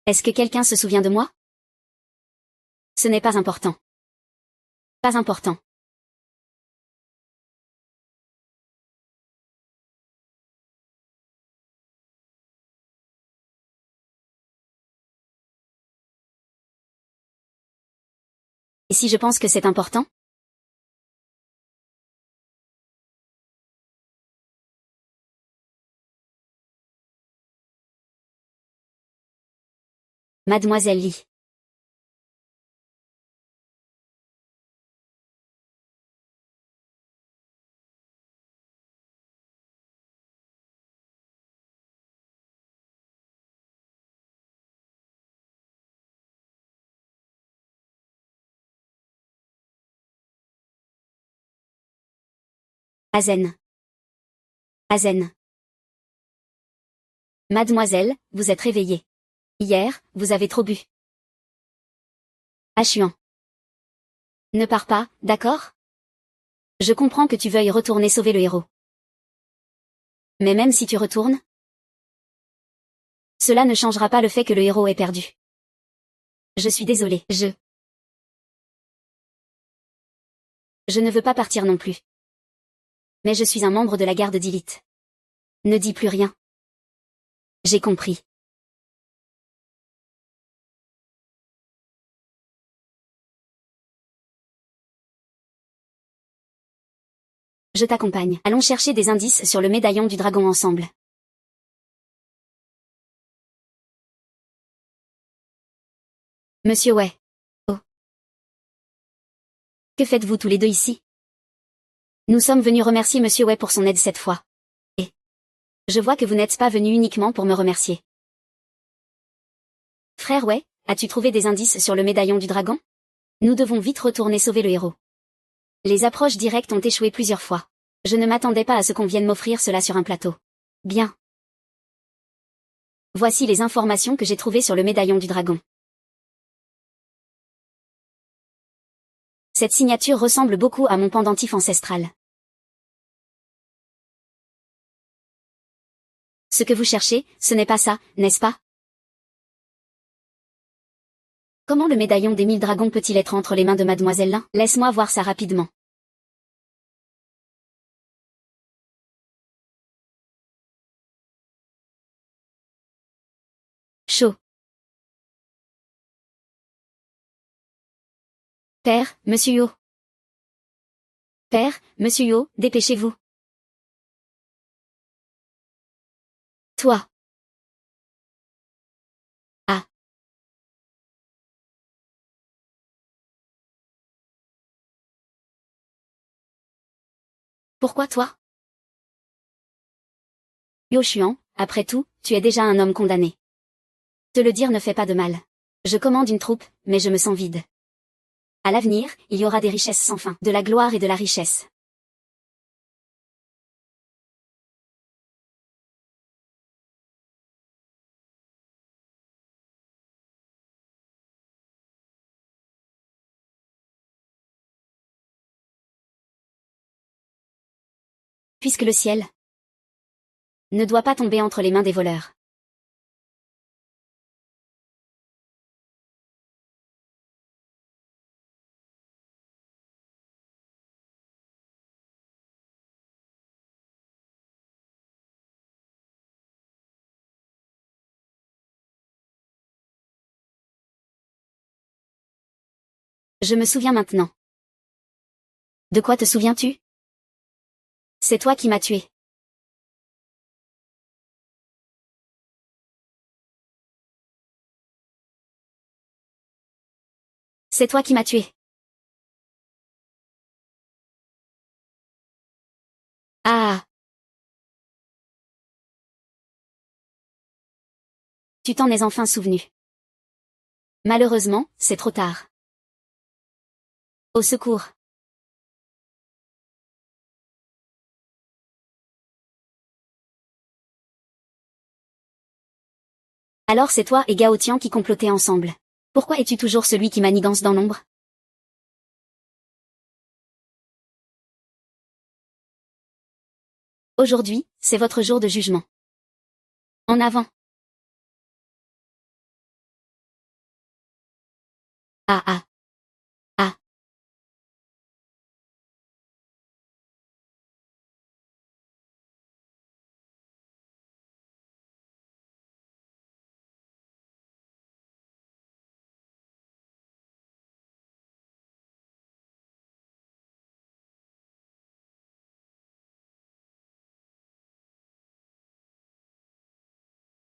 Est-ce que quelqu'un se souvient de moi? Ce n'est pas important. Pas important. Si je pense que c'est important? Mademoiselle Lee. Azen. Azen. Mademoiselle, vous êtes réveillée. Hier, vous avez trop bu. Achuan. Ne pars pas, d'accord? Je comprends que tu veuilles retourner sauver le héros. Mais même si tu retournes, cela ne changera pas le fait que le héros est perdu. Je suis désolée, Je ne veux pas partir non plus. Mais je suis un membre de la garde d'élite. Ne dis plus rien. J'ai compris. Je t'accompagne. Allons chercher des indices sur le médaillon du dragon ensemble. Monsieur Wei. Oh. Que faites-vous tous les deux ici? Nous sommes venus remercier Monsieur Wei pour son aide cette fois. Et je vois que vous n'êtes pas venu uniquement pour me remercier. Frère Wei, as-tu trouvé des indices sur le médaillon du dragon? Nous devons vite retourner sauver le héros. Les approches directes ont échoué plusieurs fois. Je ne m'attendais pas à ce qu'on vienne m'offrir cela sur un plateau. Bien. Voici les informations que j'ai trouvées sur le médaillon du dragon. Cette signature ressemble beaucoup à mon pendentif ancestral. Ce que vous cherchez, ce n'est pas ça, n'est-ce pas? Comment le médaillon des 1000 dragons peut-il être entre les mains de Mademoiselle Lin? Laisse-moi voir ça rapidement. Chaud. Père, Monsieur Yo. Père, Monsieur Yo, dépêchez-vous. Toi. Ah. Pourquoi toi? Yo Xuan, après tout, tu es déjà un homme condamné. Te le dire ne fait pas de mal. Je commande une troupe, mais je me sens vide. À l'avenir, il y aura des richesses sans fin, de la gloire et de la richesse. Puisque le ciel ne doit pas tomber entre les mains des voleurs. Je me souviens maintenant. De quoi te souviens-tu? C'est toi qui m'as tué. C'est toi qui m'as tué. Ah. Tu t'en es enfin souvenu. Malheureusement, c'est trop tard. Au secours. Alors c'est toi et Gao Tian qui complotez ensemble. Pourquoi es-tu toujours celui qui manigance dans l'ombre? Aujourd'hui, c'est votre jour de jugement. En avant. Ah ah. Ah.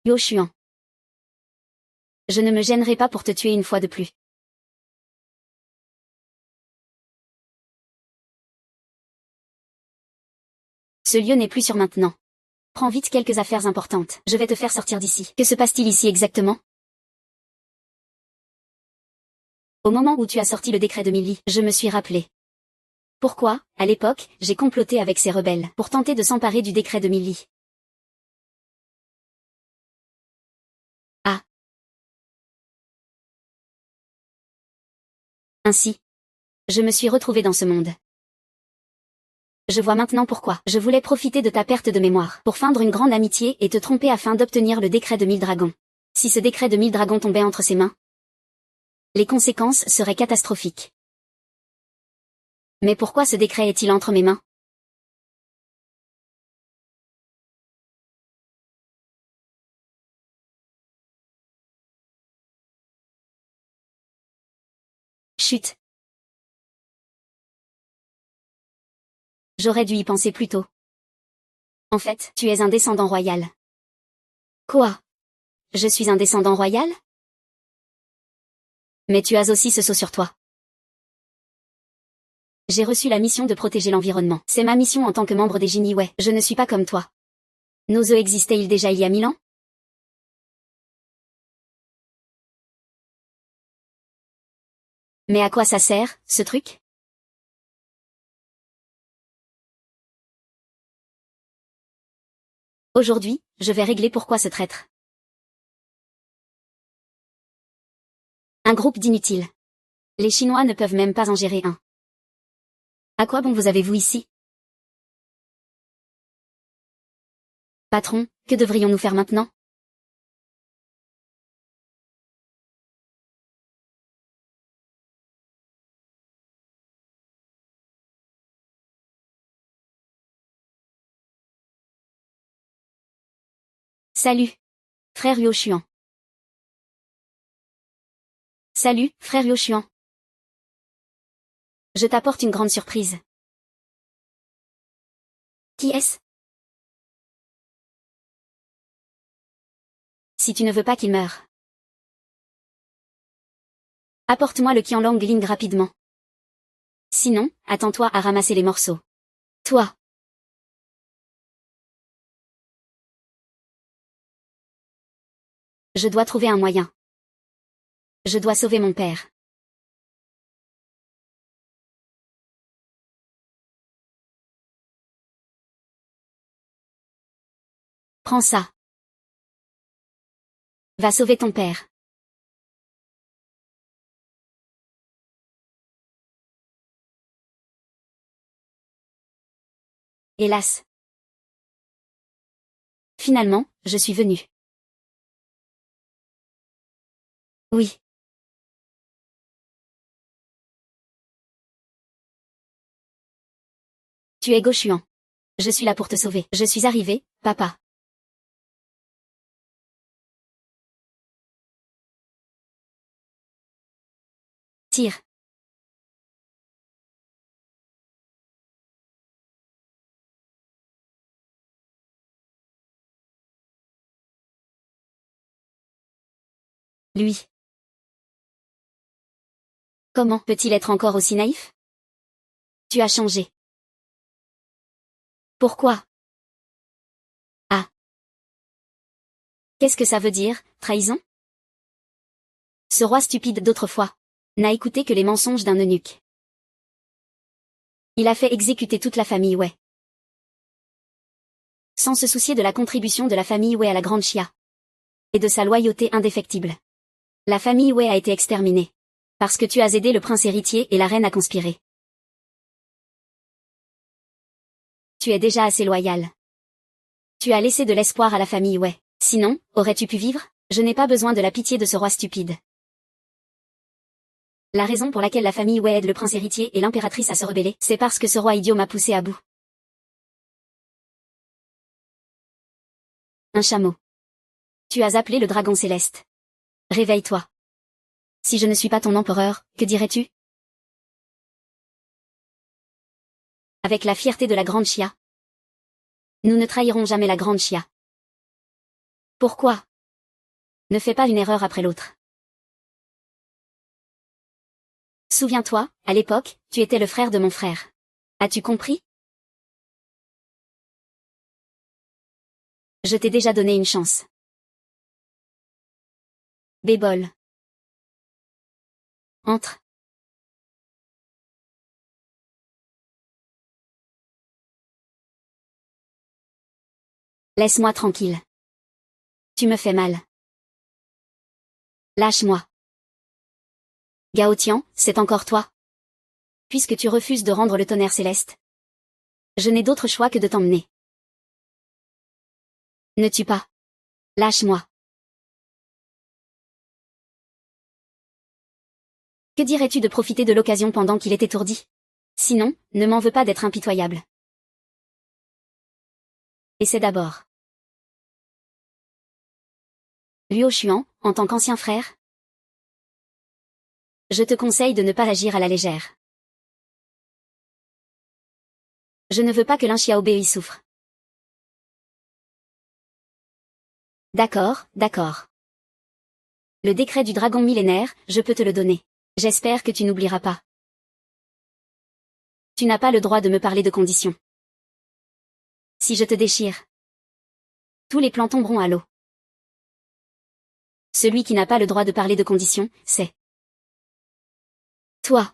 Yo Xuan. Je ne me gênerai pas pour te tuer une fois de plus. Ce lieu n'est plus sûr maintenant. Prends vite quelques affaires importantes. Je vais te faire sortir d'ici. Que se passe-t-il ici exactement? Au moment où tu as sorti le décret de Millie, je me suis rappelé. Pourquoi, à l'époque, j'ai comploté avec ces rebelles, pour tenter de s'emparer du décret de Millie. Ah. Ainsi. Je me suis retrouvée dans ce monde. Je vois maintenant pourquoi. Je voulais profiter de ta perte de mémoire, pour feindre une grande amitié et te tromper afin d'obtenir le décret de 1000 dragons. Si ce décret de 1000 dragons tombait entre ses mains, les conséquences seraient catastrophiques. Mais pourquoi ce décret est-il entre mes mains? Chut. J'aurais dû y penser plus tôt. En fait, tu es un descendant royal. Quoi? Je suis un descendant royal? Mais tu as aussi ce sceau sur toi. J'ai reçu la mission de protéger l'environnement. C'est ma mission en tant que membre des Giniwei. Je ne suis pas comme toi. Nos œufs existaient-ils déjà il y a 1000 ans? Mais à quoi ça sert, ce truc? Aujourd'hui, je vais régler pourquoi ce traître. Un groupe d'inutiles. Les Chinois ne peuvent même pas en gérer un. À quoi bon vous avez-vous ici? Patron, que devrions-nous faire maintenant? Salut, frère Yoshuan. Salut, frère Yoshuan. Je t'apporte une grande surprise. Qui est-ce? Si tu ne veux pas qu'il meure. Apporte-moi le Qianlong Ling rapidement. Sinon, attends-toi à ramasser les morceaux. Toi. Je dois trouver un moyen. Je dois sauver mon père. Prends ça. Va sauver ton père. Hélas. Finalement, je suis venu. Oui. Tu es Goshuan. Je suis là pour te sauver. Je suis arrivé, papa. Tire. Lui. Comment peut-il être encore aussi naïf? Tu as changé. Pourquoi? Ah. Qu'est-ce que ça veut dire, trahison? Ce roi stupide d'autrefois n'a écouté que les mensonges d'un eunuque. Il a fait exécuter toute la famille Wei. Sans se soucier de la contribution de la famille Wei à la grande Xia. Et de sa loyauté indéfectible. La famille Wei a été exterminée. Parce que tu as aidé le prince héritier et la reine à conspirer. Tu es déjà assez loyal. Tu as laissé de l'espoir à la famille Wei. Sinon, aurais-tu pu vivre? Je n'ai pas besoin de la pitié de ce roi stupide. La raison pour laquelle la famille Wei aide le prince héritier et l'impératrice à se rebeller, c'est parce que ce roi idiot m'a poussé à bout. Un chameau. Tu as appelé le dragon céleste. Réveille-toi. Si je ne suis pas ton empereur, que dirais-tu? Avec la fierté de la grande Xia. Nous ne trahirons jamais la grande Xia. Pourquoi? Ne fais pas une erreur après l'autre. Souviens-toi, à l'époque, tu étais le frère de mon frère. As-tu compris? Je t'ai déjà donné une chance. Bébol. Entre. Laisse-moi tranquille. Tu me fais mal. Lâche-moi. Gao Tian, c'est encore toi. Puisque tu refuses de rendre le tonnerre céleste. Je n'ai d'autre choix que de t'emmener. Ne tue pas. Lâche-moi. Que dirais-tu de profiter de l'occasion pendant qu'il est étourdi? Sinon, ne m'en veux pas d'être impitoyable. Essaie d'abord. Luo Xuan, en tant qu'ancien frère? Je te conseille de ne pas agir à la légère. Je ne veux pas que Lin Xiaobei y souffre. D'accord, d'accord. Le décret du dragon millénaire, je peux te le donner. J'espère que tu n'oublieras pas. Tu n'as pas le droit de me parler de conditions. Si je te déchire, tous les plans tomberont à l'eau. Celui qui n'a pas le droit de parler de conditions, c'est toi.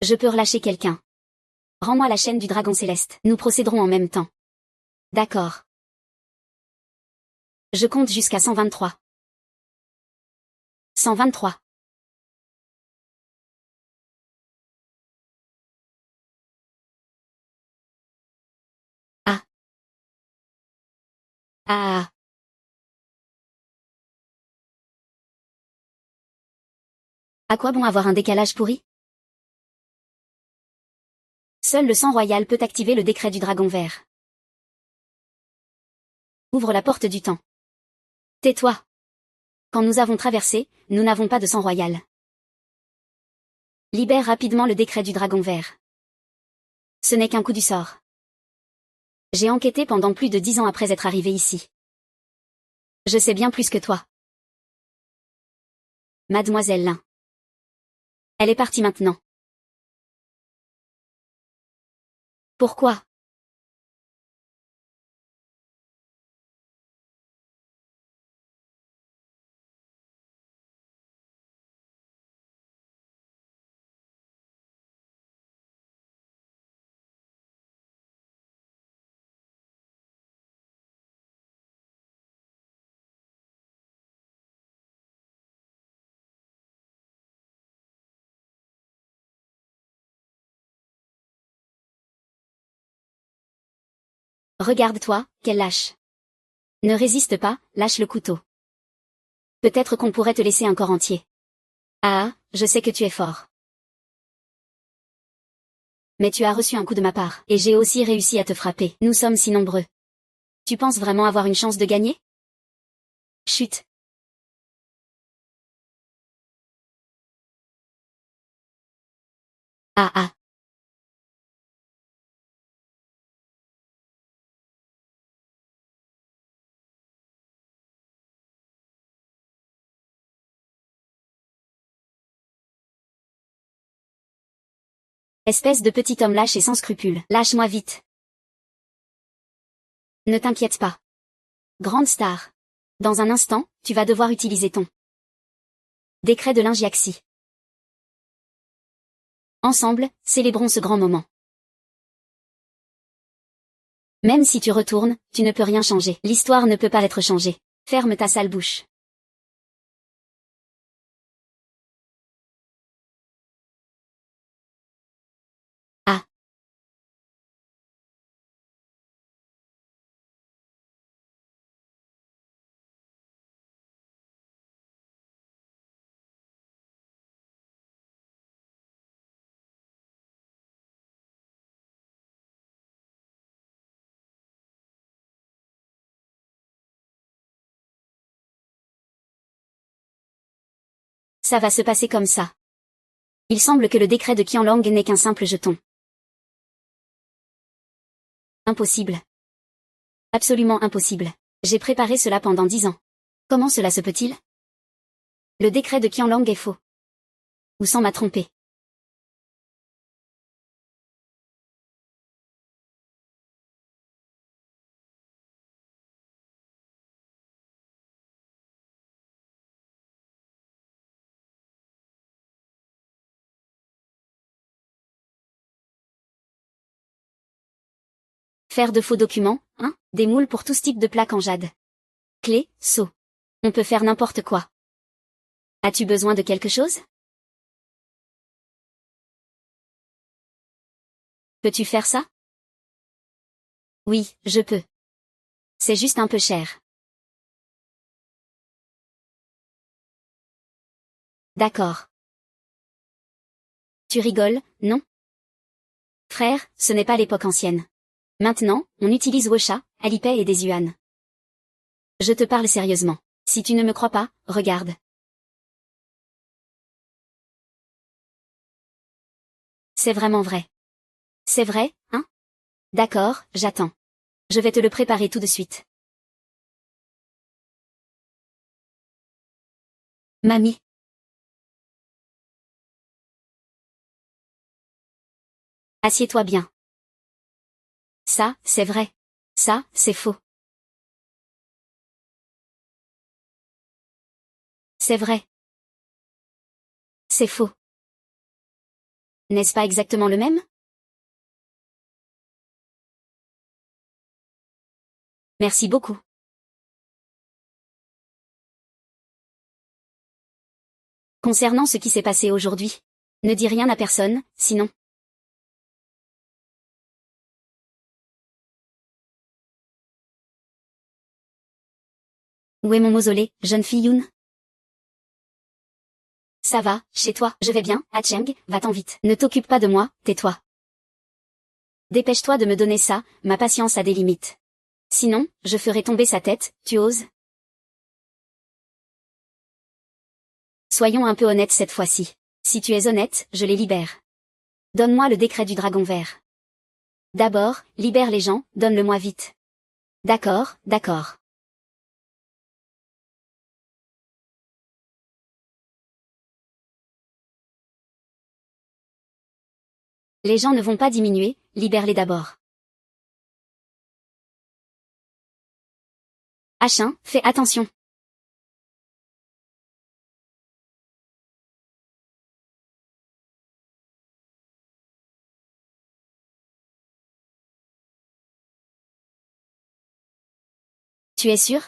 Je peux relâcher quelqu'un. Rends-moi la chaîne du dragon céleste. Nous procéderons en même temps. D'accord. Je compte jusqu'à 123. 123. Ah. Ah. À quoi bon avoir un décalage pourri? Seul le sang royal peut activer le décret du dragon vert. Ouvre la porte du temps. Tais-toi. Quand nous avons traversé, nous n'avons pas de sang royal. Libère rapidement le décret du dragon vert. Ce n'est qu'un coup du sort. J'ai enquêté pendant plus de 10 ans après être arrivé ici. Je sais bien plus que toi. Mademoiselle Lin. Elle est partie maintenant. Pourquoi? Regarde-toi, quelle lâche. Ne résiste pas, lâche le couteau. Peut-être qu'on pourrait te laisser un corps entier. Ah, je sais que tu es fort. Mais tu as reçu un coup de ma part, et j'ai aussi réussi à te frapper. Nous sommes si nombreux. Tu penses vraiment avoir une chance de gagner? Chut. Ah ah. Espèce de petit homme lâche et sans scrupules. Lâche-moi vite. Ne t'inquiète pas. Grande star. Dans un instant, tu vas devoir utiliser ton décret de l'Injiaxi. Ensemble, célébrons ce grand moment. Même si tu retournes, tu ne peux rien changer. L'histoire ne peut pas être changée. Ferme ta sale bouche. Ah. Ça va se passer comme ça. Il semble que le décret de Qianlong n'est qu'un simple jeton. Impossible. Absolument impossible. J'ai préparé cela pendant 10 ans. Comment cela se peut-il? Le décret de Qianlang est faux. Ou sans m'a trompé. Faire de faux documents, hein? Des moules pour tous types de plaques en jade. Clé, seau. On peut faire n'importe quoi. As-tu besoin de quelque chose? Peux-tu faire ça? Oui, je peux. C'est juste un peu cher. D'accord. Tu rigoles, non? Frère, ce n'est pas l'époque ancienne. Maintenant, on utilise Wosha, Alipay et des yuan. Je te parle sérieusement. Si tu ne me crois pas, regarde. C'est vraiment vrai. C'est vrai, hein? D'accord, j'attends. Je vais te le préparer tout de suite. Mamie. Assieds-toi bien. Ça, c'est vrai. Ça, c'est faux. C'est vrai. C'est faux. N'est-ce pas exactement le même? Merci beaucoup. Concernant ce qui s'est passé aujourd'hui. Ne dis rien à personne, sinon. Où est mon mausolée, jeune fille Yoon? Ça va, chez toi, je vais bien, Ah Cheng, va-t'en vite. Ne t'occupe pas de moi, tais-toi. Dépêche-toi de me donner ça, ma patience a des limites. Sinon, je ferai tomber sa tête, tu oses? Soyons un peu honnêtes cette fois-ci. Si tu es honnête, je les libère. Donne-moi le décret du dragon vert. D'abord, libère les gens, donne-le-moi vite. D'accord, d'accord. Les gens ne vont pas diminuer, libère-les d'abord. H1, fais attention. Tu es sûr?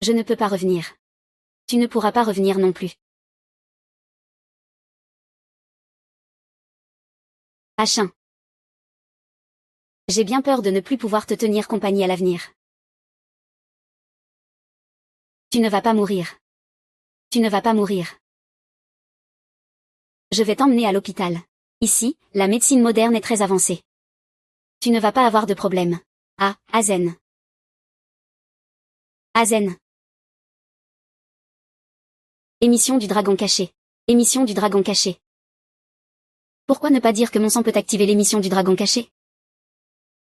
Je ne peux pas revenir. Tu ne pourras pas revenir non plus. H1. J'ai bien peur de ne plus pouvoir te tenir compagnie à l'avenir. Tu ne vas pas mourir. Tu ne vas pas mourir. Je vais t'emmener à l'hôpital. Ici, la médecine moderne est très avancée. Tu ne vas pas avoir de problème. Ah, Azen. Azen. Émission du dragon caché. Émission du dragon caché. Pourquoi ne pas dire que mon sang peut activer l'émission du dragon caché?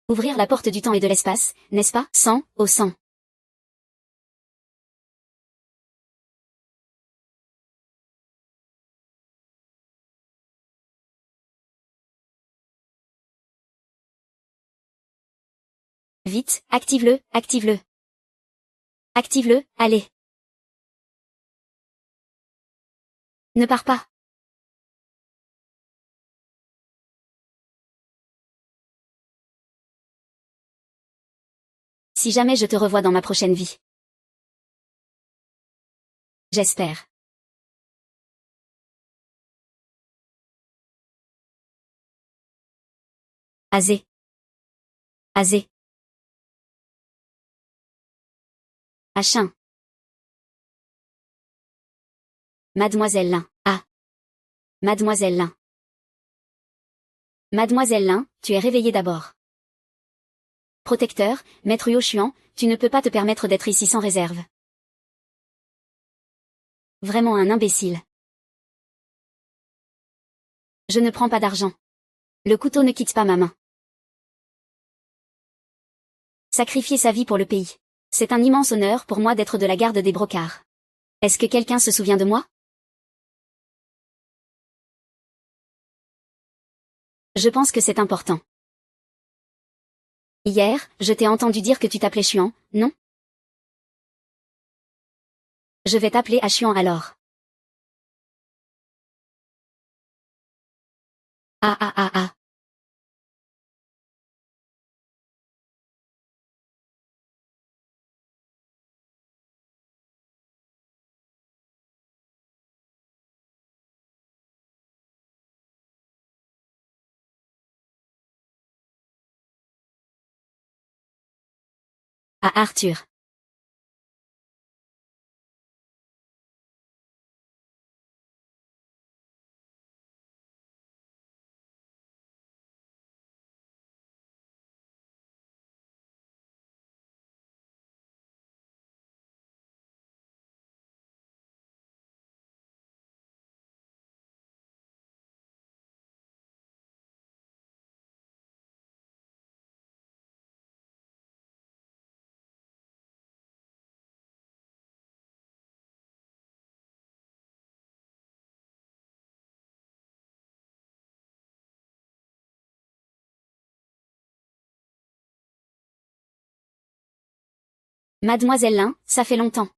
Ouvrir la porte du temps et de l'espace, n'est-ce pas? Sang, au sang. Vite, active-le, active-le. Active-le, allez. Ne pars pas. Si jamais je te revois dans ma prochaine vie. J'espère. Azé. Azé. Achin. Mademoiselle Lin. Ah. Mademoiselle Lin. Mademoiselle Lin, tu es réveillée d'abord. Protecteur, maître Yoshuan, tu ne peux pas te permettre d'être ici sans réserve. Vraiment un imbécile. Je ne prends pas d'argent. Le couteau ne quitte pas ma main. Sacrifier sa vie pour le pays. C'est un immense honneur pour moi d'être de la garde des brocards. Est-ce que quelqu'un se souvient de moi? Je pense que c'est important. Hier, je t'ai entendu dire que tu t'appelais Chuan, non? Je vais t'appeler Achuan alors. Ah ah ah ah. Ah Arthur. Mademoiselle Lin, ça fait longtemps.